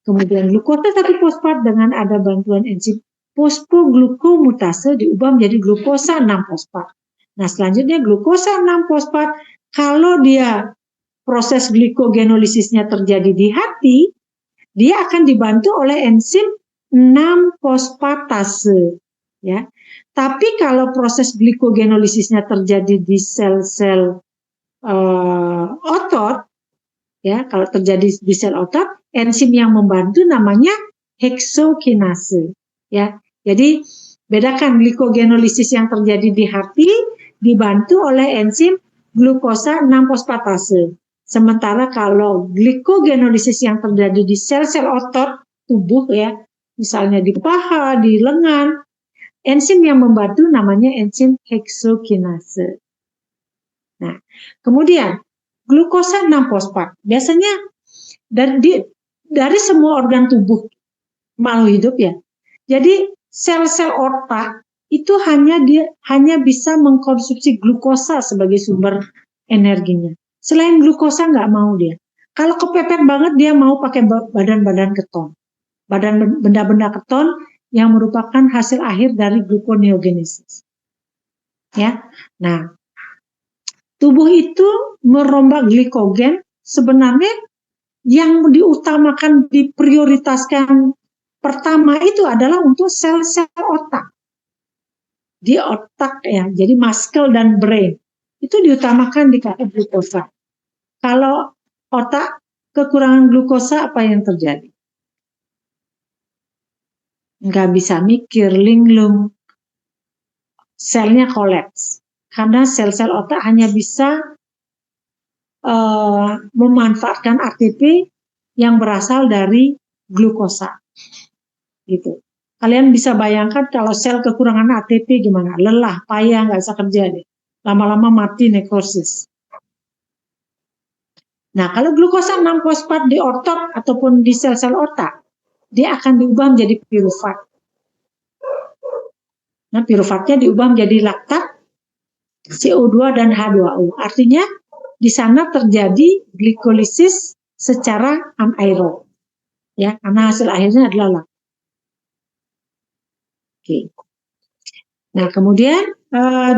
Kemudian glukosa 1-fosfat dengan ada bantuan enzim fosfoglukomutase diubah menjadi glukosa 6-fosfat. Nah, selanjutnya glukosa 6-fosfat kalau dia proses glikogenolisisnya terjadi di hati, dia akan dibantu oleh enzim 6-fosfatase, ya. Tapi kalau proses glikogenolisisnya terjadi di sel-sel otot, ya, kalau terjadi di sel otot, enzim yang membantu namanya heksokinase, ya. Jadi bedakan glikogenolisis yang terjadi di hati dibantu oleh enzim glukosa 6-fosfatase. Sementara kalau glikogenolisis yang terjadi di sel-sel otot tubuh, ya, misalnya di paha, di lengan, enzim yang membantu namanya enzim heksokinase. Nah, kemudian glukosa 6-fosfat biasanya dari semua organ tubuh makhluk hidup, ya. Jadi sel-sel otak itu hanya bisa mengkonsumsi glukosa sebagai sumber energinya. Selain glukosa nggak mau dia. Kalau kepepet banget dia mau pakai badan-badan keton. Benda-benda keton yang merupakan hasil akhir dari gluconeogenesis. Ya. Nah, tubuh itu merombak glikogen sebenarnya yang diutamakan, diprioritaskan pertama itu adalah untuk sel-sel otak. Di otak, ya, jadi muscle dan brain itu diutamakan di glukosa. Kalau otak kekurangan glukosa, apa yang terjadi? Nggak bisa mikir, linglung, selnya kolaps. Karena sel-sel otak hanya bisa memanfaatkan ATP yang berasal dari glukosa. Gitu. Kalian bisa bayangkan kalau sel kekurangan ATP gimana? Lelah, payah, nggak bisa kerja deh. Lama-lama mati, nekrosis. Nah, kalau glukosa 6-fosfat di otot ataupun di sel-sel otak, dia akan diubah menjadi pirufat. Nah, pirufatnya diubah menjadi laktat, CO2 dan H2O. Artinya di sana terjadi glikolisis secara anaerob. Ya, karena hasil akhirnya adalah laktat. Oke. Nah, kemudian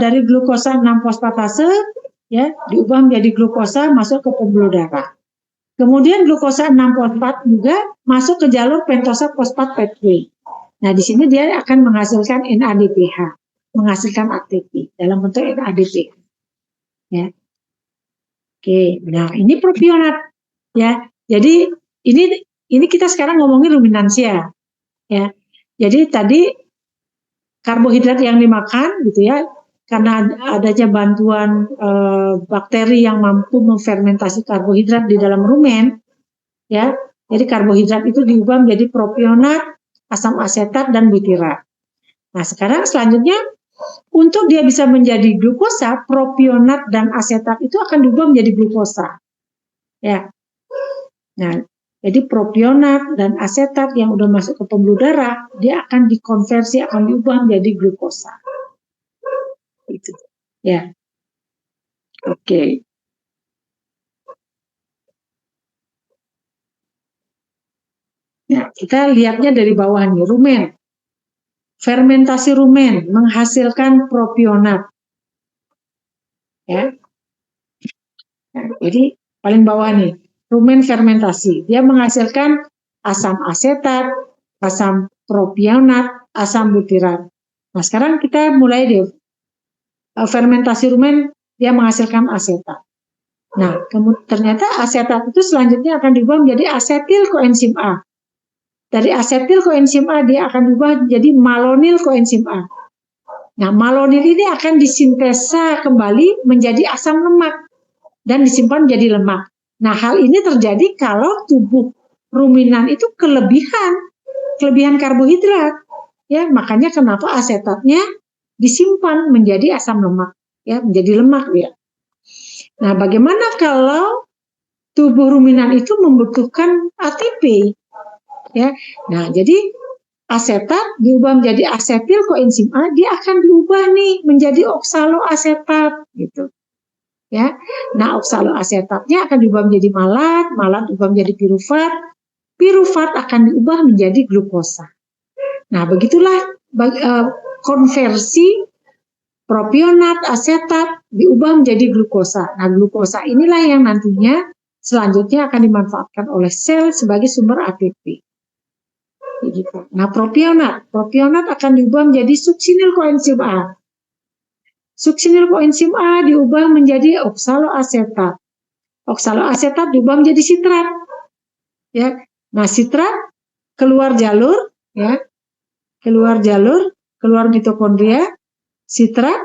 dari glukosa 6-fosfatase, ya, diubah menjadi glukosa masuk ke pembuluh darah. Kemudian glukosa 6-fosfat juga masuk ke jalur pentosa fosfat pathway. Nah, di sini dia akan menghasilkan NADPH, menghasilkan ATP dalam bentuk NADPH. Ya. Oke, nah ini propionat, ya. Jadi ini kita sekarang ngomongin ruminansia, ya. Jadi tadi karbohidrat yang dimakan, gitu ya, karena adanya bantuan bakteri yang mampu memfermentasi karbohidrat di dalam rumen, ya. Jadi karbohidrat itu diubah menjadi propionat, asam asetat dan butirat. Nah, sekarang selanjutnya untuk dia bisa menjadi glukosa, propionat dan asetat itu akan diubah menjadi glukosa. Ya. Nah, jadi propionat dan asetat yang udah masuk ke pembuluh darah, dia akan dikonversi, akan diubah menjadi glukosa. Itu. Ya. Oke. Nah, kita lihatnya dari bawah nih, rumen. Fermentasi rumen menghasilkan propionat. Ya. Nah, jadi paling bawah nih, rumen fermentasi. Dia menghasilkan asam asetat, asam propionat, asam butirat. Nah, sekarang kita mulai deh. Fermentasi rumen dia menghasilkan asetat. Nah, ternyata asetat itu selanjutnya akan diubah menjadi asetil koenzim A. Dari asetil koenzim A dia akan diubah menjadi malonil koenzim A. Nah, malonil ini akan disintesa kembali menjadi asam lemak dan disimpan menjadi lemak. Nah, hal ini terjadi kalau tubuh ruminan itu kelebihan karbohidrat. Ya, makanya kenapa asetatnya disimpan menjadi asam lemak, ya, menjadi lemak dia. Nah, bagaimana kalau tubuh ruminan itu membutuhkan ATP? Ya, nah jadi asetat diubah menjadi asetil koenzim A, dia akan diubah nih menjadi oksaloasetat gitu. Ya, nah oksaloasetatnya akan diubah menjadi malat, malat diubah menjadi pirufat, pirufat akan diubah menjadi glukosa. Nah, begitulah konversi propionat asetat diubah menjadi glukosa. Nah, glukosa inilah yang nantinya selanjutnya akan dimanfaatkan oleh sel sebagai sumber ATP. Gitu. Nah, propionat akan diubah menjadi suksinil koenzim A. Suksinil koenzim A diubah menjadi oksaloasetat. Oksaloasetat diubah menjadi sitrat. Ya. Nah, sitrat keluar jalur, ya. Keluar mitokondria, sitrat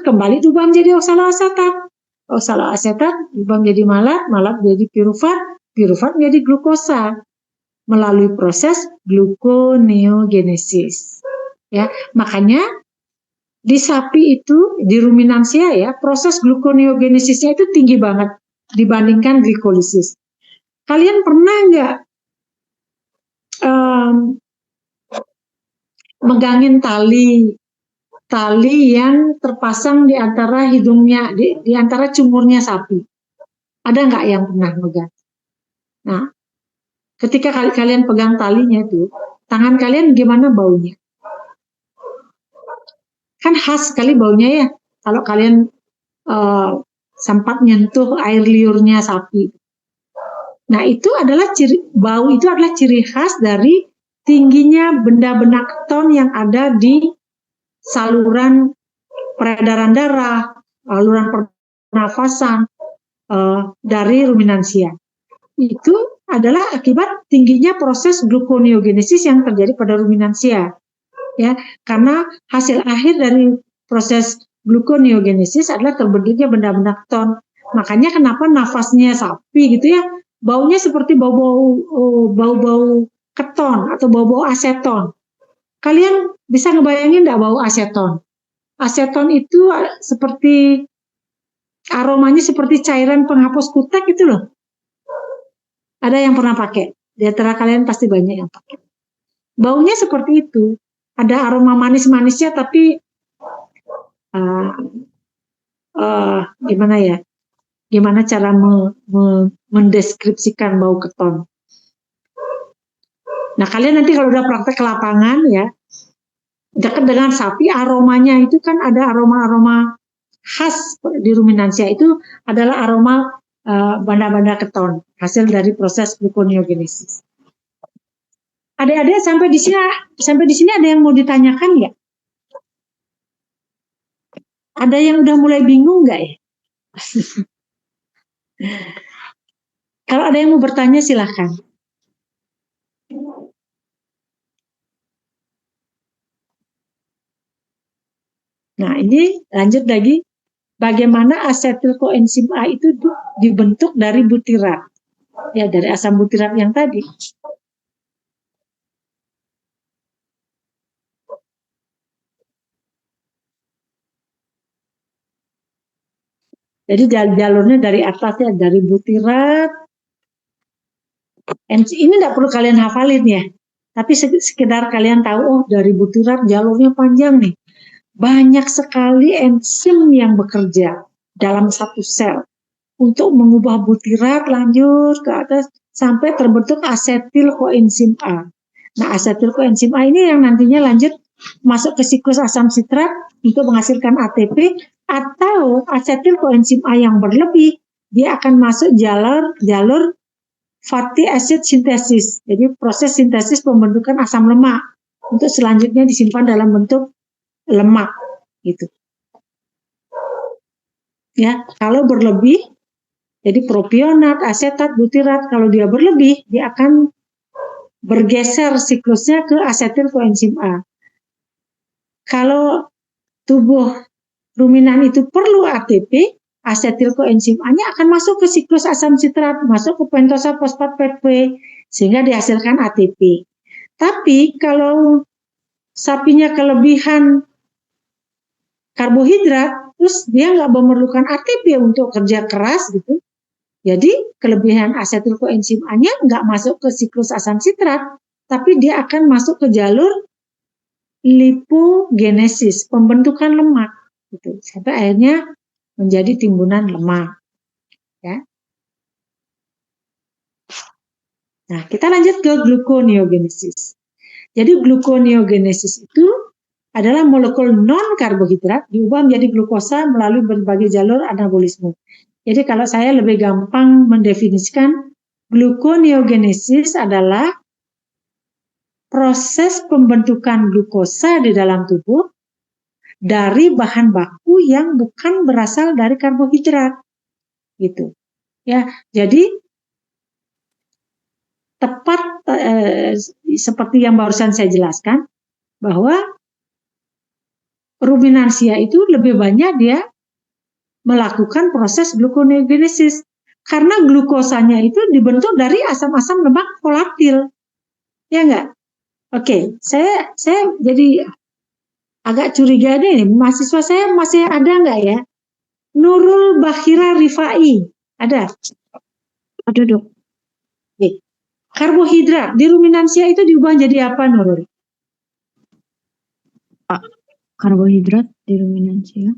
kembali diubah menjadi oksaloasetat. Oksaloasetat diubah menjadi malat, malat menjadi pirufat menjadi glukosa melalui proses gluconeogenesis. Ya, makanya di sapi itu, di ruminansia ya, proses gluconeogenesisnya itu tinggi banget dibandingkan glikolisis. Kalian pernah nggak megangin tali yang terpasang di antara hidungnya, di antara cumurnya sapi? Ada nggak yang pernah megang? Nah, ketika kalian pegang talinya itu, tangan kalian gimana baunya? Kan khas sekali baunya ya, kalau kalian sempat nyentuh air liurnya sapi. Nah, itu adalah bau itu adalah ciri khas dari tingginya benda-benda keton yang ada di saluran peredaran darah, saluran pernafasan dari ruminansia. Itu adalah akibat tingginya proses gluconeogenesis yang terjadi pada ruminansia. Ya, karena hasil akhir dari proses gluconeogenesis adalah terbentuknya benda-benda keton. Makanya kenapa nafasnya sapi gitu ya, baunya seperti bau-bau keton atau bau-bau aseton. Kalian bisa ngebayangin nggak bau aseton? Aseton itu seperti aromanya seperti cairan penghapus kutek gitu loh. Ada yang pernah pakai? Di antara kalian pasti banyak yang pakai. Baunya seperti itu. Ada aroma manis-manisnya tapi gimana ya? Gimana cara mendeskripsikan bau keton? Nah, kalian nanti kalau udah praktek ke lapangan ya, dekat dengan sapi, aromanya itu kan ada aroma-aroma khas di ruminansia, itu adalah aroma benda-benda keton, hasil dari proses gluconeogenesis. Adik-adik sampai di sini ada yang mau ditanyakan ya? Ada yang udah mulai bingung nggak ya? Kalau ada yang mau bertanya silahkan. Nah, ini lanjut lagi. Bagaimana asetil koenzim A itu dibentuk dari butirat. Ya, dari asam butirat yang tadi. Jadi jalurnya dari atasnya, dari butirat. Ini nggak perlu kalian hafalin ya. Tapi sekedar kalian tahu, oh dari butirat jalurnya panjang nih. Banyak sekali enzim yang bekerja dalam satu sel untuk mengubah butirat lanjut ke atas sampai terbentuk asetil koenzim A. Nah, asetil koenzim A ini yang nantinya lanjut masuk ke siklus asam sitrat untuk menghasilkan ATP, atau asetil koenzim A yang berlebih dia akan masuk jalur fatty acid sintesis. Jadi proses sintesis pembentukan asam lemak untuk selanjutnya disimpan dalam bentuk lemak gitu. Ya, kalau berlebih jadi propionat, asetat, butirat, kalau dia berlebih dia akan bergeser siklusnya ke asetil koenzim A. Kalau tubuh ruminan itu perlu ATP, asetil koenzim A-nya akan masuk ke siklus asam sitrat, masuk ke pentosa fosfat PETP sehingga dihasilkan ATP. Tapi kalau sapinya kelebihan karbohidrat, terus dia nggak memerlukan ATP untuk kerja keras gitu. Jadi kelebihan asetil koenzim A-nya nggak masuk ke siklus asam sitrat, tapi dia akan masuk ke jalur lipogenesis, pembentukan lemak, gitu. Sampai akhirnya menjadi timbunan lemak. Ya. Nah, kita lanjut ke gluconeogenesis. Jadi gluconeogenesis itu adalah molekul non-karbohidrat diubah menjadi glukosa melalui berbagai jalur anabolisme. Jadi kalau saya lebih gampang mendefinisikan, gluconeogenesis adalah proses pembentukan glukosa di dalam tubuh dari bahan baku yang bukan berasal dari karbohidrat, gitu. Ya, jadi tepat seperti yang barusan saya jelaskan, bahwa ruminansia itu lebih banyak dia melakukan proses gluconeogenesis karena glukosanya itu dibentuk dari asam-asam lemak volatil, ya enggak? Oke, saya jadi agak curiga deh nih, mahasiswa saya masih ada enggak ya? Nurul Bakhira Rifai, ada? Ada, Dok. Oke. Karbohidrat di ruminansia itu diubah jadi apa, Nurul? Karbohidrat di ruminansia.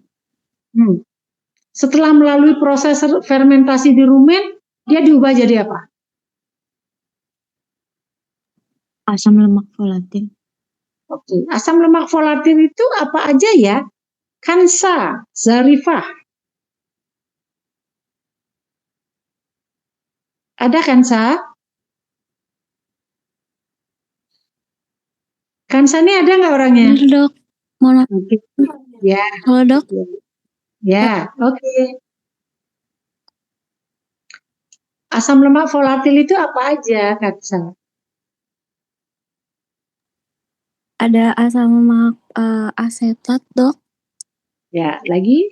Setelah melalui proses fermentasi di rumen, dia diubah jadi apa? Asam lemak volatil. Oke, asam lemak volatil itu apa aja ya? Kansa, zarifah. Ada kansa? Kansa ini ada nggak orangnya? Dok, mohon Oke. Ya, halo dok. ya, oke. Asam lemak volatil itu apa aja, kansa? Ada asam lemak asetat dok, Ya, lagi?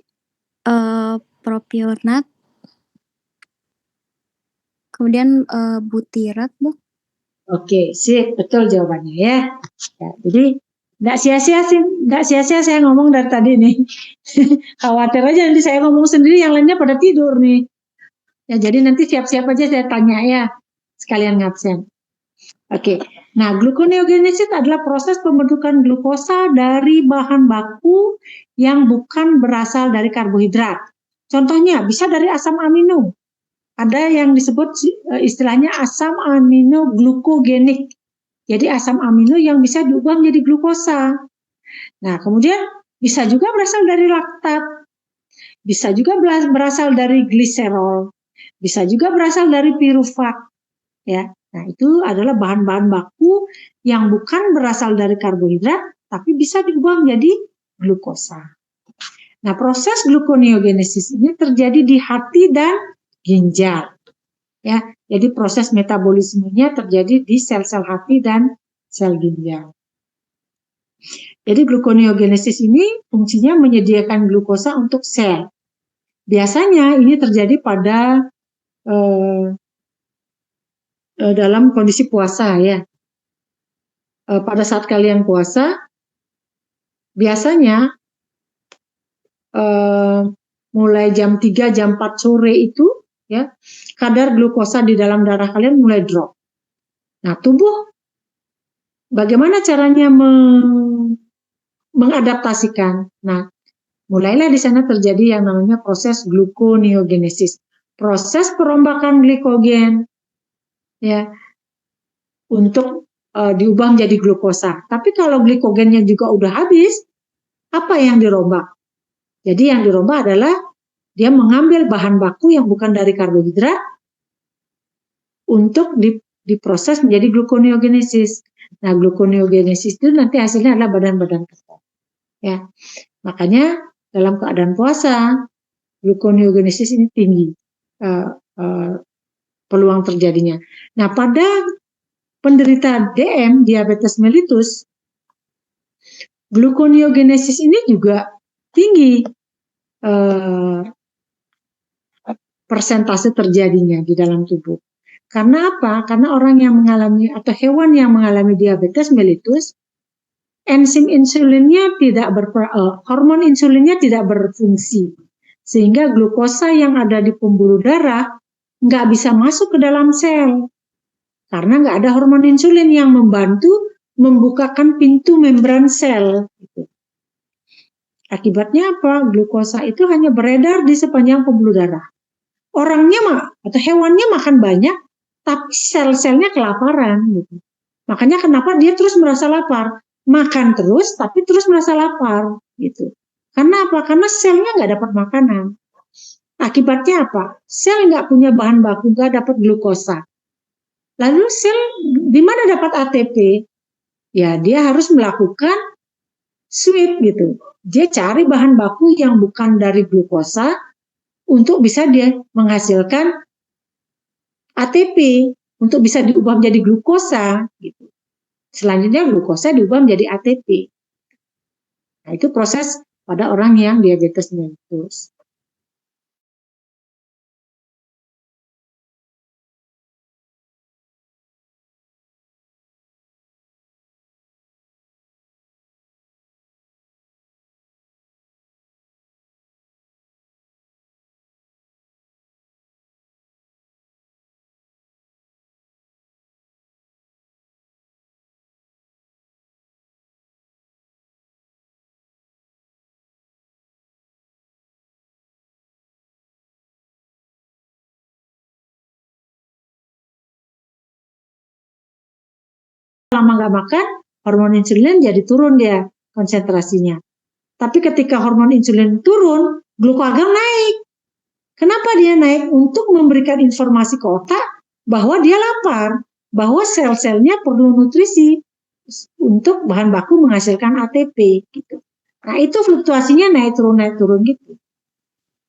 propionat, kemudian butirat dok. Oke, sip, betul jawabannya ya. Ya, jadi nggak sia-sia saya ngomong dari tadi nih. Khawatir aja nanti saya ngomong sendiri, yang lainnya pada tidur nih. Ya, jadi nanti siap-siap aja saya tanya ya, sekalian ngabsen. Oke, nah gluconeogenesis adalah proses pembentukan glukosa dari bahan baku yang bukan berasal dari karbohidrat. Contohnya bisa dari asam amino. Ada yang disebut istilahnya asam amino glukogenik. Jadi asam amino yang bisa diubah menjadi glukosa. Nah, kemudian bisa juga berasal dari laktat. Bisa juga berasal dari gliserol. Bisa juga berasal dari pirufat. Ya. Nah, itu adalah bahan-bahan baku yang bukan berasal dari karbohidrat, tapi bisa diubah menjadi glukosa. Nah, proses gluconeogenesis ini terjadi di hati dan ginjal. Ya, jadi proses metabolismenya terjadi di sel-sel hati dan sel ginjal. Jadi gluconeogenesis ini fungsinya menyediakan glukosa untuk sel. Biasanya ini terjadi pada dalam kondisi puasa ya. Pada saat kalian puasa, biasanya mulai jam 3, jam 4 sore itu ya, kadar glukosa di dalam darah kalian mulai drop. Nah, tubuh bagaimana caranya mengadaptasikan? Nah, mulailah di sana terjadi yang namanya proses gluconeogenesis, proses perombakan glikogen ya untuk diubah menjadi glukosa. Tapi kalau glikogennya juga udah habis, apa yang dirombak? Jadi yang dirombak adalah dia mengambil bahan baku yang bukan dari karbohidrat untuk diproses menjadi gluconeogenesis. Nah, gluconeogenesis itu nanti hasilnya adalah badan-badan keton. Ya, makanya dalam keadaan puasa, gluconeogenesis ini tinggi peluang terjadinya. Nah, pada penderita DM, diabetes mellitus, gluconeogenesis ini juga tinggi persentase terjadinya di dalam tubuh. Karena apa? Karena orang yang mengalami atau hewan yang mengalami diabetes mellitus, enzim insulinnya hormon insulinnya tidak berfungsi, sehingga glukosa yang ada di pembuluh darah nggak bisa masuk ke dalam sel. karena nggak ada hormon insulin yang membantu membukakan pintu membran sel. Gitu. Akibatnya apa? Glukosa itu hanya beredar di sepanjang pembuluh darah. Orangnya atau hewannya makan banyak, tapi sel-selnya kelaparan. Gitu. Makanya kenapa dia terus merasa lapar? Makan terus, tapi terus merasa lapar. Gitu. Karena apa? Karena selnya nggak dapat makanan. Akibatnya apa? Sel nggak punya bahan baku, nggak dapat glukosa. Lalu sel di mana dapat ATP? Ya dia harus melakukan switch gitu. Dia cari bahan baku yang bukan dari glukosa untuk bisa dia menghasilkan ATP untuk bisa diubah menjadi glukosa gitu. Selanjutnya glukosa diubah menjadi ATP. Nah, itu proses pada orang yang diabetes mellitus. Lama nggak makan, hormon insulin jadi turun dia konsentrasinya. Tapi ketika hormon insulin turun, glukagon naik. Kenapa dia naik? Untuk memberikan informasi ke otak bahwa dia lapar, bahwa sel-selnya perlu nutrisi untuk bahan baku menghasilkan ATP. Gitu. Nah itu fluktuasinya naik turun gitu.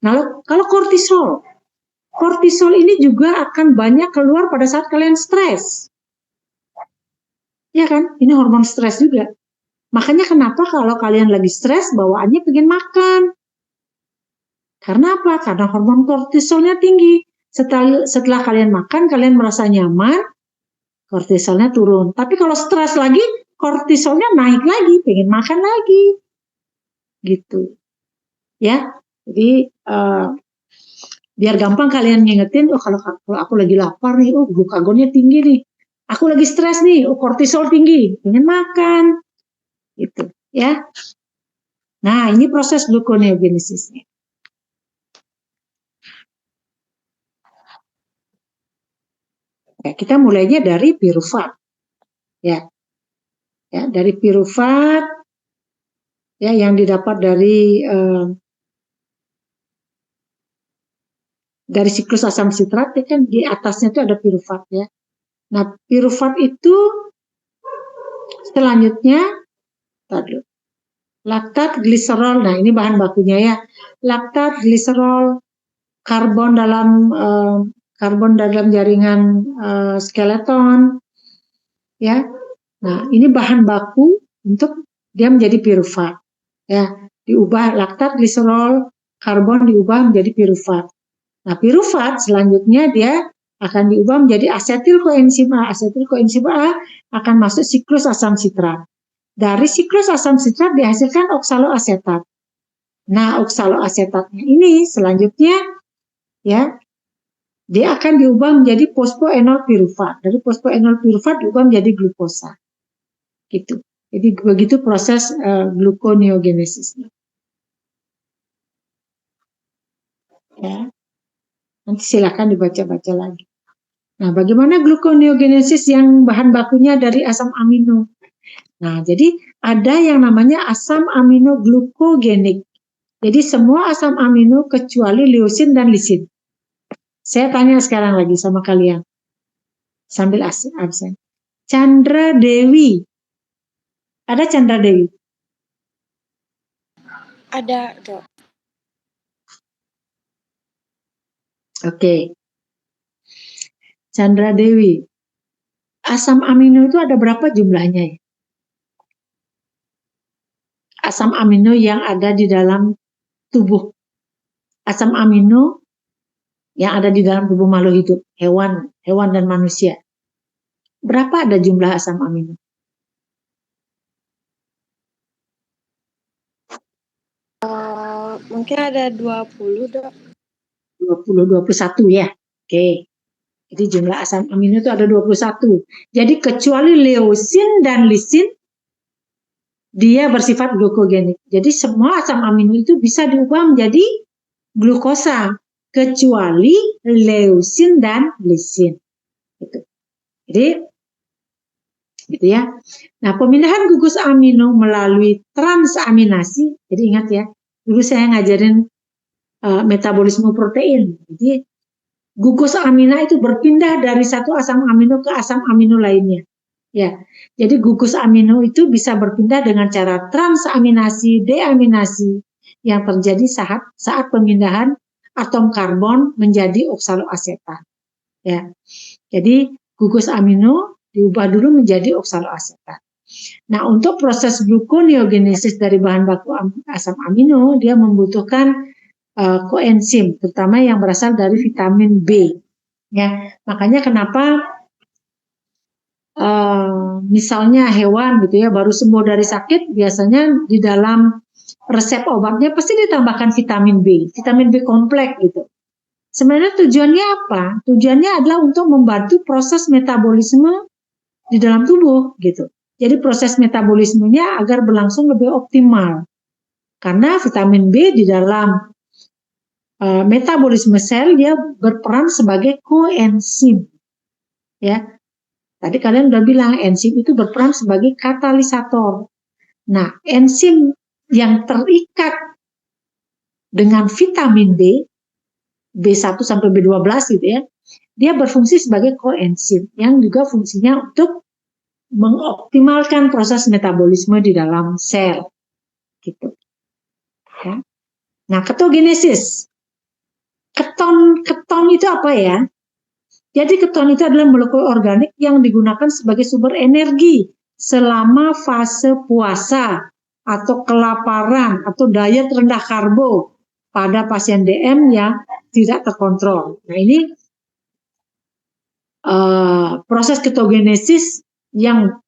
Nah kalau kortisol ini juga akan banyak keluar pada saat kalian stres. Ya kan, ini hormon stres juga. Makanya kenapa kalau kalian lagi stres, bawaannya pengen makan. Karena apa? Karena hormon kortisolnya tinggi. Setelah kalian makan, kalian merasa nyaman, kortisolnya turun. Tapi kalau stres lagi, kortisolnya naik lagi, pengen makan lagi. Gitu. Ya, jadi biar gampang kalian ngingetin, oh kalau aku lagi lapar nih, oh glukagonnya tinggi nih. Aku lagi stres nih, oh kortisol tinggi, pengen makan. Gitu, ya. Nah, ini proses gluconeogenesisnya. Ya, kita mulainya dari pirufat. Ya. Ya, dari pirufat ya yang didapat dari siklus asam sitrat, ya kan di atasnya itu ada pirufat ya. Nah, pirufat itu selanjutnya laktat gliserol. Nah, ini bahan bakunya ya. Laktat gliserol, karbon dalam jaringan skeleton ya. Nah, ini bahan baku untuk dia menjadi pirufat. Ya, diubah laktat gliserol, karbon diubah menjadi pirufat. Nah, pirufat selanjutnya dia akan diubah menjadi asetil koenzim A. Asetil koenzim A akan masuk siklus asam sitrat. Dari siklus asam sitrat dihasilkan oksaloasetat. Nah, oksaloasetatnya ini selanjutnya ya dia akan diubah menjadi fosfoenol pirufat. Dari fosfoenol pirufat diubah menjadi glukosa. Gitu. Jadi begitu proses gluconeogenesisnya. Ya. Nanti silakan dibaca-baca lagi. Nah, bagaimana gluconeogenesis yang bahan bakunya dari asam amino? Nah, jadi ada yang namanya asam amino glukogenik. Jadi semua asam amino kecuali leusin dan lisin. Saya tanya sekarang lagi sama kalian. Sambil absen. Chandra Dewi. Ada Chandra Dewi? Ada, Dok. Oke. Chandra Dewi. Asam amino itu ada berapa jumlahnya ya? Asam amino yang ada di dalam tubuh. Asam amino yang ada di dalam tubuh makhluk hidup, hewan dan manusia. Berapa ada jumlah asam amino? Mungkin ada 20, Dok. 20, 21 ya. Oke. Jadi jumlah asam amino itu ada 21. Jadi kecuali leusin dan lisin, dia bersifat glukogenik. Jadi semua asam amino itu bisa diubah menjadi glukosa, kecuali leusin dan lisin. Gitu. Jadi, gitu ya. Nah, pemindahan gugus amino melalui transaminasi. Jadi ingat ya, dulu saya ngajarin metabolisme protein. Jadi gugus amina itu berpindah dari satu asam amino ke asam amino lainnya. Ya, jadi gugus amino itu bisa berpindah dengan cara transaminasi, deaminasi yang terjadi saat pemindahan atom karbon menjadi oksaloasetat. Ya, jadi gugus amino diubah dulu menjadi oksaloasetat. Nah, untuk proses gluconeogenesis dari bahan baku asam amino, dia membutuhkan koenzim, terutama yang berasal dari vitamin B. Ya, makanya kenapa misalnya hewan gitu ya baru sembuh dari sakit, biasanya di dalam resep obatnya pasti ditambahkan vitamin B kompleks gitu. Sebenarnya tujuannya apa? Tujuannya adalah untuk membantu proses metabolisme di dalam tubuh gitu. Jadi proses metabolismenya agar berlangsung lebih optimal. Karena vitamin B di dalam metabolisme sel dia berperan sebagai koenzim. Ya. Tadi kalian udah bilang enzim itu berperan sebagai katalisator. Nah, enzim yang terikat dengan vitamin B, B1 sampai B12 gitu ya, dia berfungsi sebagai koenzim yang juga fungsinya untuk mengoptimalkan proses metabolisme di dalam sel. Gitu. Ya. Nah, ketogenesis. Keton itu apa ya? Jadi keton itu adalah molekul organik yang digunakan sebagai sumber energi selama fase puasa atau kelaparan atau diet rendah karbo pada pasien DM yang tidak terkontrol. Nah, ini proses ketogenesis yang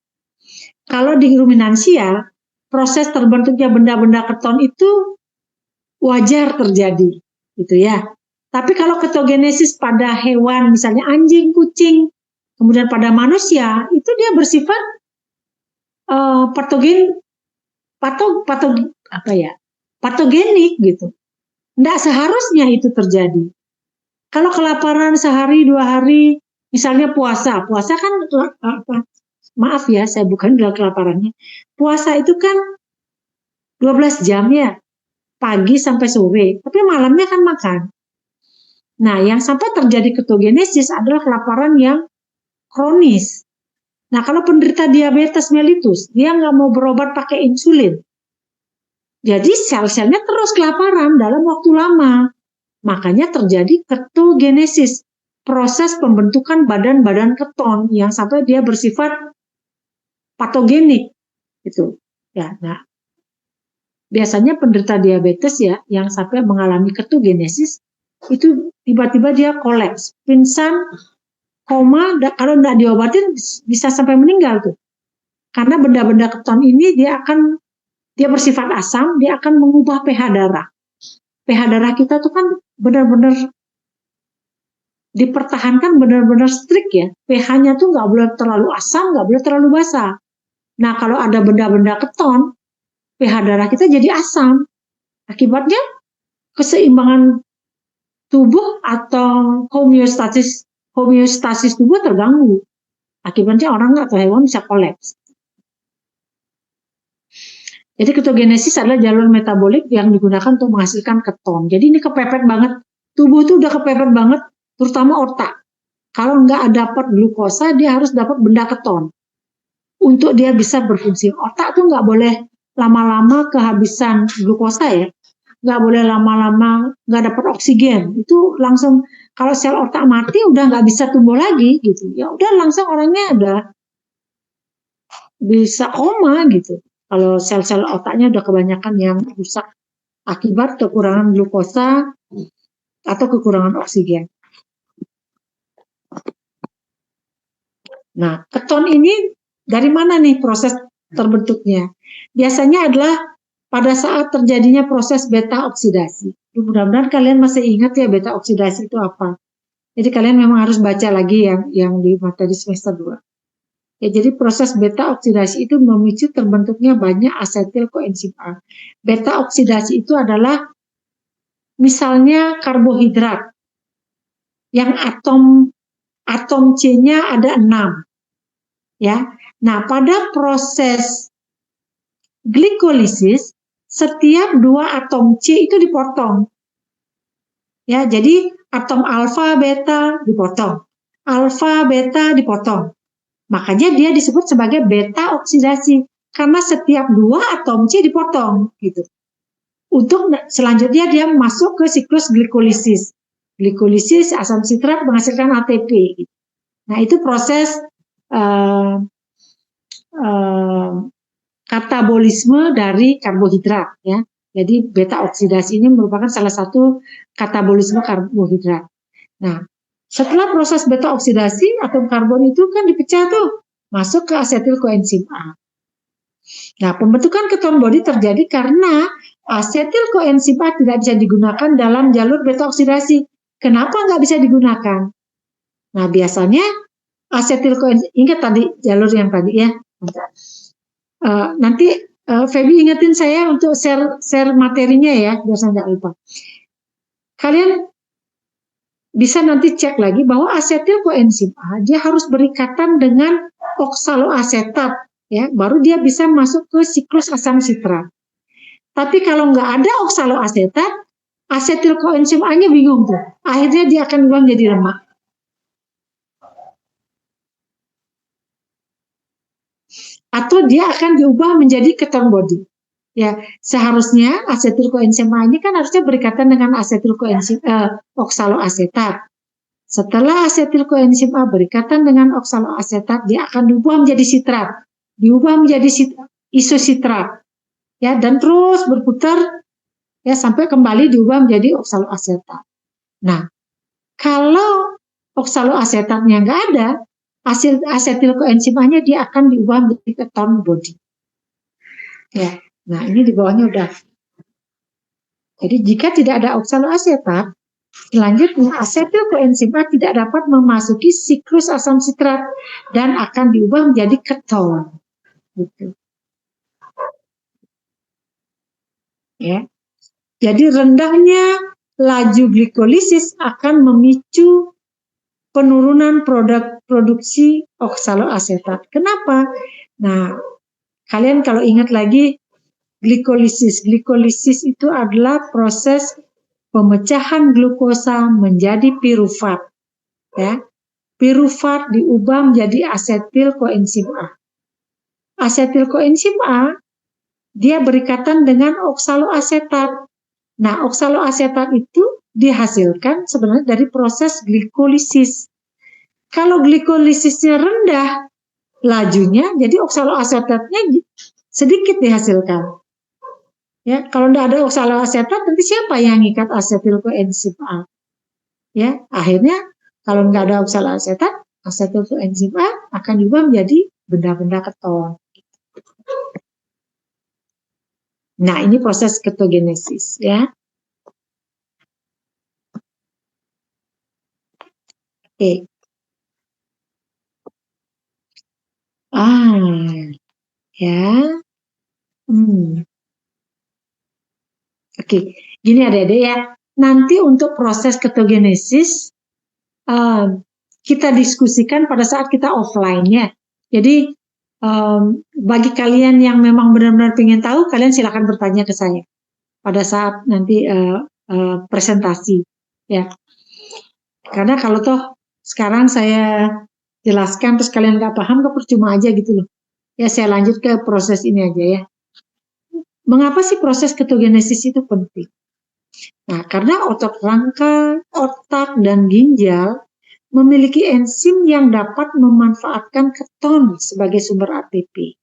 kalau di ruminansia proses terbentuknya benda-benda keton itu wajar terjadi, gitu ya. Tapi kalau ketogenesis pada hewan, misalnya anjing, kucing, kemudian pada manusia, itu dia bersifat patogenik gitu. Tidak seharusnya itu terjadi. Kalau kelaparan sehari, 2 hari, misalnya puasa kan, maaf ya, saya bukan bilang kelaparannya. Puasa itu kan 12 jam ya, pagi sampai sore, tapi malamnya kan makan. Nah, yang sampai terjadi ketogenesis adalah kelaparan yang kronis. Nah, kalau penderita diabetes mellitus, dia nggak mau berobat pakai insulin. Jadi sel-selnya terus kelaparan dalam waktu lama. Makanya terjadi ketogenesis, proses pembentukan badan-badan keton yang sampai dia bersifat patogenik. Gitu. Ya, nah, biasanya penderita diabetes ya yang sampai mengalami ketogenesis itu tiba-tiba dia kolaps, pingsan, koma, kalau tidak diobatin bisa sampai meninggal tuh. Karena benda-benda keton ini dia bersifat asam, dia akan mengubah pH darah. pH darah kita tuh kan benar-benar dipertahankan benar-benar strict ya. pH-nya tuh nggak boleh terlalu asam, nggak boleh terlalu basa. Nah, kalau ada benda-benda keton, pH darah kita jadi asam. Akibatnya keseimbangan tubuh atau homeostasis tubuh terganggu. Akibatnya orang atau hewan bisa kolaps. Jadi ketogenesis adalah jalur metabolik yang digunakan untuk menghasilkan keton. Jadi ini kepepet banget. Tubuh itu udah kepepet banget, terutama otak. Kalau nggak dapat glukosa, dia harus dapat benda keton. Untuk dia bisa berfungsi. Otak tuh nggak boleh lama-lama kehabisan glukosa ya. Nggak boleh lama-lama nggak dapat oksigen, itu langsung kalau sel otak mati udah nggak bisa tumbuh lagi gitu, ya udah langsung orangnya udah bisa koma gitu. Kalau sel-sel otaknya udah kebanyakan yang rusak akibat kekurangan glukosa atau kekurangan oksigen. Nah, keton ini dari mana nih proses terbentuknya? Biasanya adalah pada saat terjadinya proses beta oksidasi. Mudah-mudahan kalian masih ingat ya beta oksidasi itu apa. Jadi kalian memang harus baca lagi yang di materi semester 2. Ya, jadi proses beta oksidasi itu memicu terbentuknya banyak asetil koenzim A. Beta oksidasi itu adalah misalnya karbohidrat yang atom C-nya ada 6. Ya. Nah, pada proses glikolisis setiap 2 atom C itu dipotong. Ya, jadi atom alfa, beta dipotong. Alfa, beta dipotong. Makanya dia disebut sebagai beta oksidasi karena setiap 2 atom C dipotong gitu. Untuk selanjutnya dia masuk ke siklus glikolisis. Glikolisis asam sitrat menghasilkan ATP. Gitu. Nah, itu proses katabolisme dari karbohidrat ya. Jadi beta oksidasi ini merupakan salah satu katabolisme karbohidrat. Nah, setelah proses beta oksidasi, atom karbon itu kan dipecah tuh, masuk ke asetil koenzim A. Nah, pembentukan keton body terjadi karena asetil koenzim A tidak bisa digunakan dalam jalur beta oksidasi. Kenapa nggak bisa digunakan? Nah, biasanya asetil koenzim, ingat tadi jalur yang tadi ya. Nanti Feby ingetin saya untuk share materinya ya, biar saya nggak lupa. Kalian bisa nanti cek lagi bahwa asetil koenzim A dia harus berikatan dengan oksaloasetat ya, baru dia bisa masuk ke siklus asam sitrat. Tapi kalau nggak ada oksaloasetat, asetil koenzim A-nya bingung tuh. Akhirnya dia akan berubah menjadi lemak. Atau dia akan diubah menjadi keton body. Ya, seharusnya asetil koenzim A ini kan harusnya berikatan dengan asetil koenzim oksaloasetat. Setelah asetil koenzim A berikatan dengan oksaloasetat, dia akan diubah menjadi sitrat, diubah menjadi isositrat, ya, dan terus berputar ya sampai kembali diubah menjadi oksaloasetat. Nah, kalau oksaloasetatnya nggak ada, asetil koenzim A-nya dia akan diubah menjadi keton body. Ya. Nah, ini di bawahnya udah. Jadi jika tidak ada oksaloasetat, selanjutnya asetil koenzim A tidak dapat memasuki siklus asam sitrat dan akan diubah menjadi keton. Gitu. Ya. Jadi rendahnya laju glikolisis akan memicu penurunan produksi oksaloasetat. Kenapa? Nah, kalian kalau ingat lagi glikolisis itu adalah proses pemecahan glukosa menjadi pirufat. Ya. Pirufat diubah menjadi asetil koenzim A. Asetil koenzim A dia berikatan dengan oksaloasetat. Nah, oksaloasetat itu dihasilkan sebenarnya dari proses glikolisis. Kalau glikolisisnya rendah lajunya, jadi oksaloasetatnya sedikit dihasilkan. Ya, kalau tidak ada oksaloasetat, nanti siapa yang ngikat asetil koenzim A? Ya, akhirnya kalau nggak ada oksaloasetat, asetil koenzim A akan diubah menjadi benda-benda keton. Nah, ini proses ketogenesis ya. Oke. Ya. Oke, gini adik-adik ya. Nanti untuk proses ketogenesis kita diskusikan pada saat kita offline ya. Jadi bagi kalian yang memang benar-benar ingin tahu, kalian silakan bertanya ke saya pada saat nanti presentasi ya. Karena kalau toh sekarang saya jelaskan terus kalian nggak paham, percuma aja gitu loh. Ya saya lanjut ke proses ini aja ya. Mengapa sih proses ketogenesis itu penting? Nah, karena otot rangka, otak, dan ginjal memiliki enzim yang dapat memanfaatkan keton sebagai sumber ATP.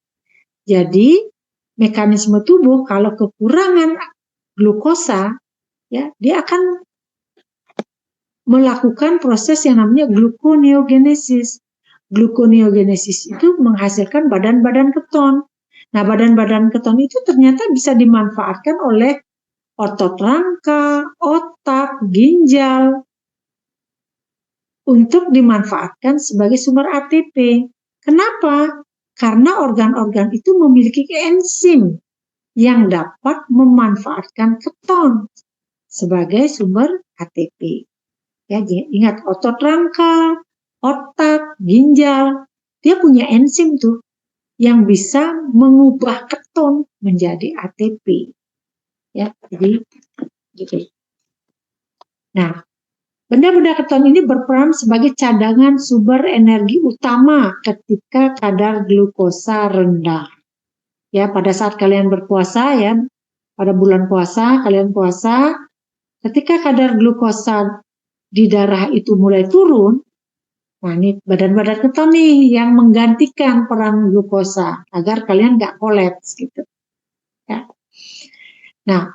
Jadi, mekanisme tubuh kalau kekurangan glukosa, ya, dia akan melakukan proses yang namanya gluconeogenesis. Gluconeogenesis itu menghasilkan badan-badan keton. Nah, badan-badan keton itu ternyata bisa dimanfaatkan oleh otot rangka, otak, ginjal. untuk dimanfaatkan sebagai sumber ATP. Kenapa? Karena organ-organ itu memiliki enzim yang dapat memanfaatkan keton sebagai sumber ATP. Ya, ingat otot rangka, otak, ginjal, dia punya enzim tuh yang bisa mengubah keton menjadi ATP. Ya, jadi gitu. Nah, benda-benda keton ini berperan sebagai cadangan sumber energi utama ketika kadar glukosa rendah. Ya, pada saat kalian berpuasa ya, pada bulan puasa, kalian puasa, ketika kadar glukosa di darah itu mulai turun, nah ini badan-badan keton nih yang menggantikan peran glukosa agar kalian nggak kolaps gitu. Ya. Nah,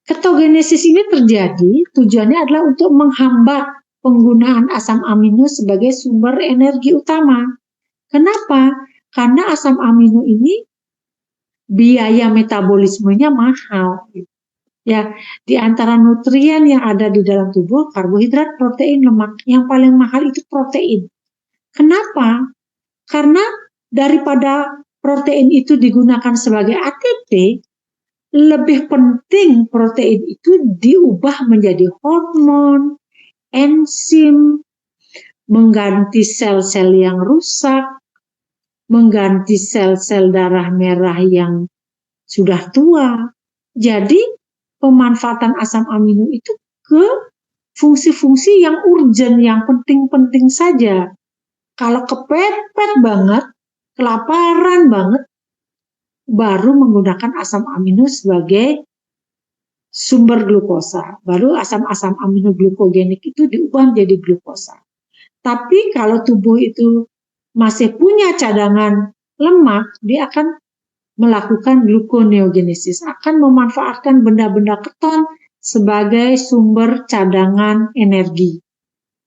ketogenesis ini terjadi tujuannya adalah untuk menghambat penggunaan asam amino sebagai sumber energi utama. Kenapa? Karena asam amino ini biaya metabolismenya mahal. Ya, di antara nutrien yang ada di dalam tubuh, karbohidrat, protein, lemak, yang paling mahal itu protein. Kenapa? Karena daripada protein itu digunakan sebagai ATP, lebih penting protein itu diubah menjadi hormon, enzim, mengganti sel-sel yang rusak, mengganti sel-sel darah merah yang sudah tua. Jadi pemanfaatan asam amino itu ke fungsi-fungsi yang urgent, yang penting-penting saja. Kalau kepepet banget, kelaparan banget, baru menggunakan asam amino sebagai sumber glukosa. Baru asam-asam amino glukogenik itu diubah menjadi glukosa. Tapi kalau tubuh itu masih punya cadangan lemak, dia akan melakukan gluconeogenesis, akan memanfaatkan benda-benda keton sebagai sumber cadangan energi.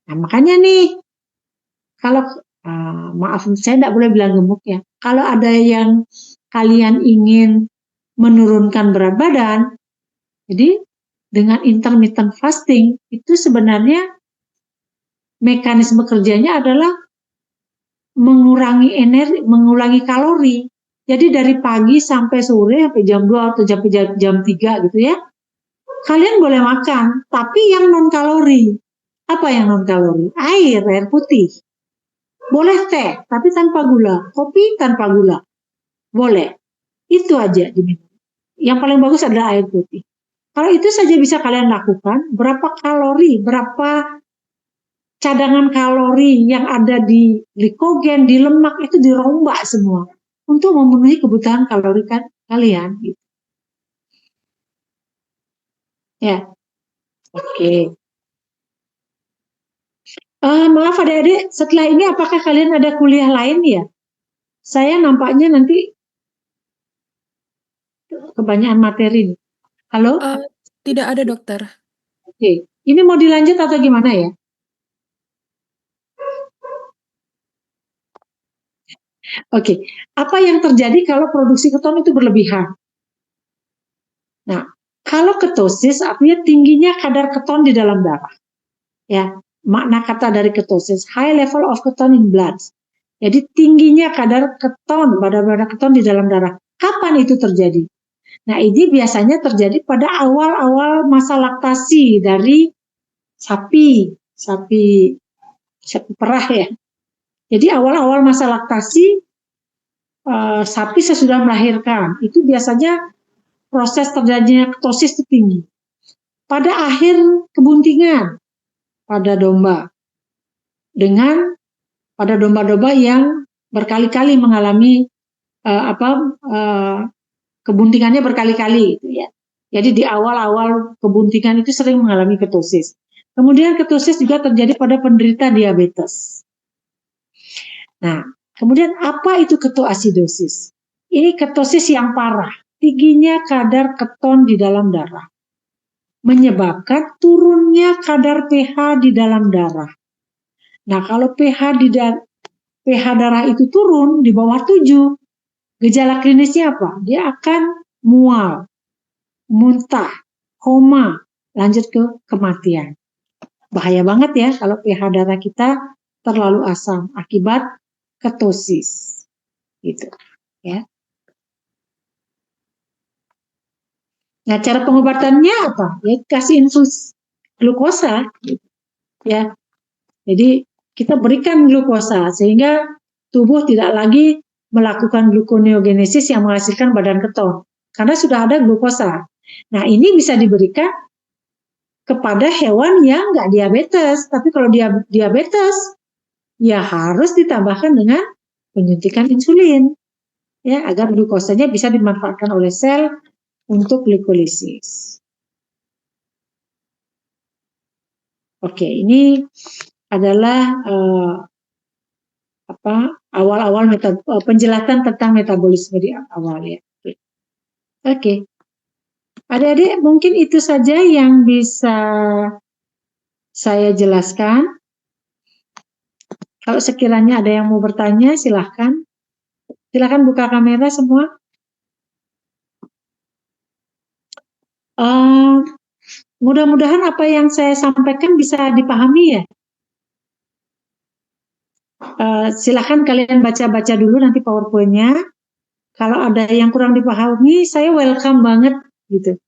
Nah, makanya nih, kalau maaf, saya tidak boleh bilang gemuk ya. Kalau ada yang kalian ingin menurunkan berat badan, jadi dengan intermittent fasting itu sebenarnya mekanisme kerjanya adalah mengurangi energi, mengurangi kalori. Jadi dari pagi sampai sore, sampai jam 2 atau jam 3 gitu ya, kalian boleh makan, tapi yang non-kalori. Apa yang non-kalori? Air putih. Boleh teh, tapi tanpa gula. Kopi tanpa gula. Boleh. Itu aja diminum. Yang paling bagus adalah air putih. Kalau itu saja bisa kalian lakukan, berapa kalori, berapa cadangan kalori yang ada di glikogen, di lemak itu dirombak semua untuk memenuhi kebutuhan kalori kalian. Gitu. Ya, oke. Maaf adik-adik, setelah ini apakah kalian ada kuliah lain ya? Saya nampaknya nanti kebanyakan materi nih. Halo? Tidak ada dokter. Oke, ini mau dilanjut atau gimana ya? Oke, apa yang terjadi kalau produksi keton itu berlebihan? Nah, kalau ketosis artinya tingginya kadar keton di dalam darah. Ya, makna kata dari ketosis, high level of keton in blood. Jadi tingginya kadar keton, badan-badan keton di dalam darah. Kapan itu terjadi? Nah, ini biasanya terjadi pada awal-awal masa laktasi dari sapi perah ya. Jadi awal-awal masa laktasi sapi sesudah melahirkan, itu biasanya proses terjadinya ketosis itu tinggi. Pada akhir kebuntingan pada domba, pada domba-domba yang berkali-kali mengalami kebuntingannya berkali-kali gitu ya. Jadi di awal-awal kebuntingan itu sering mengalami ketosis. Kemudian ketosis juga terjadi pada penderita diabetes. Nah, kemudian apa itu ketoasidosis? Ini ketosis yang parah, tingginya kadar keton di dalam darah, menyebabkan turunnya kadar pH di dalam darah. Nah, kalau pH darah itu turun di bawah 7, gejala klinisnya apa? Dia akan mual, muntah, koma, lanjut ke kematian. bahaya banget ya kalau pH darah kita terlalu asam akibat ketosis. Gitu ya. Nah, cara pengobatannya apa? Ya kasih infus glukosa gitu, ya. Jadi kita berikan glukosa sehingga tubuh tidak lagi melakukan gluconeogenesis yang menghasilkan badan keton karena sudah ada glukosa. Nah, ini bisa diberikan kepada hewan yang nggak diabetes, tapi kalau dia diabetes ya harus ditambahkan dengan penyuntikan insulin ya agar glukosanya bisa dimanfaatkan oleh sel untuk glikolisis. Oke, ini adalah awal-awal penjelasan tentang metabolisme di awal ya. Oke. Adik-adik, mungkin itu saja yang bisa saya jelaskan. Kalau sekiranya ada yang mau bertanya, silahkan. Silahkan buka kamera semua. Mudah-mudahan apa yang saya sampaikan bisa dipahami ya. Silahkan kalian baca-baca dulu nanti PowerPoint-nya. Kalau ada yang kurang dipahami, saya welcome banget gitu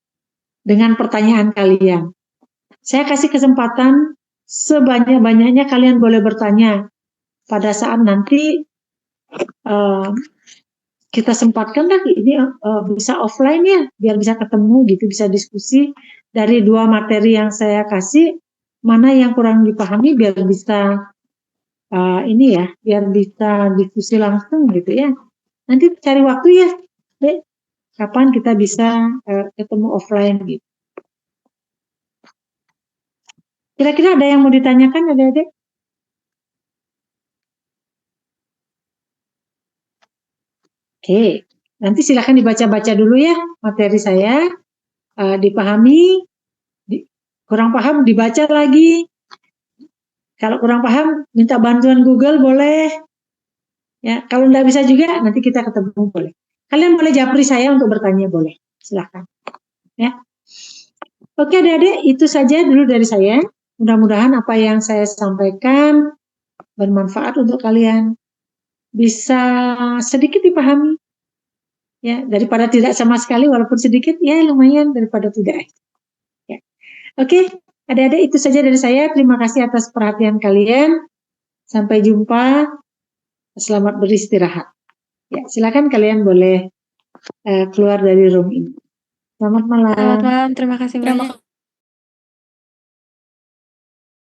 dengan pertanyaan kalian. Saya kasih kesempatan sebanyak-banyaknya kalian boleh bertanya pada saat nanti kita sempatkan lagi ini bisa offline ya, biar bisa ketemu gitu, bisa diskusi dari dua materi yang saya kasih, mana yang kurang dipahami biar bisa ini ya, biar bisa diskusi langsung gitu ya. Nanti cari waktu ya, kapan kita bisa ketemu offline gitu. Kira-kira ada yang mau ditanyakan adik-adik? Oke, nanti silakan dibaca-baca dulu ya materi saya, dipahami, kurang paham dibaca lagi. Kalau kurang paham minta bantuan Google boleh. Ya, kalau nggak bisa juga nanti kita ketemu boleh. Kalian boleh japri saya untuk bertanya boleh. Silakan. Ya. Oke adik-adik, itu saja dulu dari saya. Mudah-mudahan apa yang saya sampaikan bermanfaat untuk kalian. Bisa sedikit dipahami. Ya, daripada tidak sama sekali walaupun sedikit ya lumayan daripada tidak. Ya. Oke, adik-adik itu saja dari saya. Terima kasih atas perhatian kalian. Sampai jumpa. Selamat beristirahat. Ya, silakan kalian boleh keluar dari room ini. Selamat malam. Selamat malam, terima kasih banyak.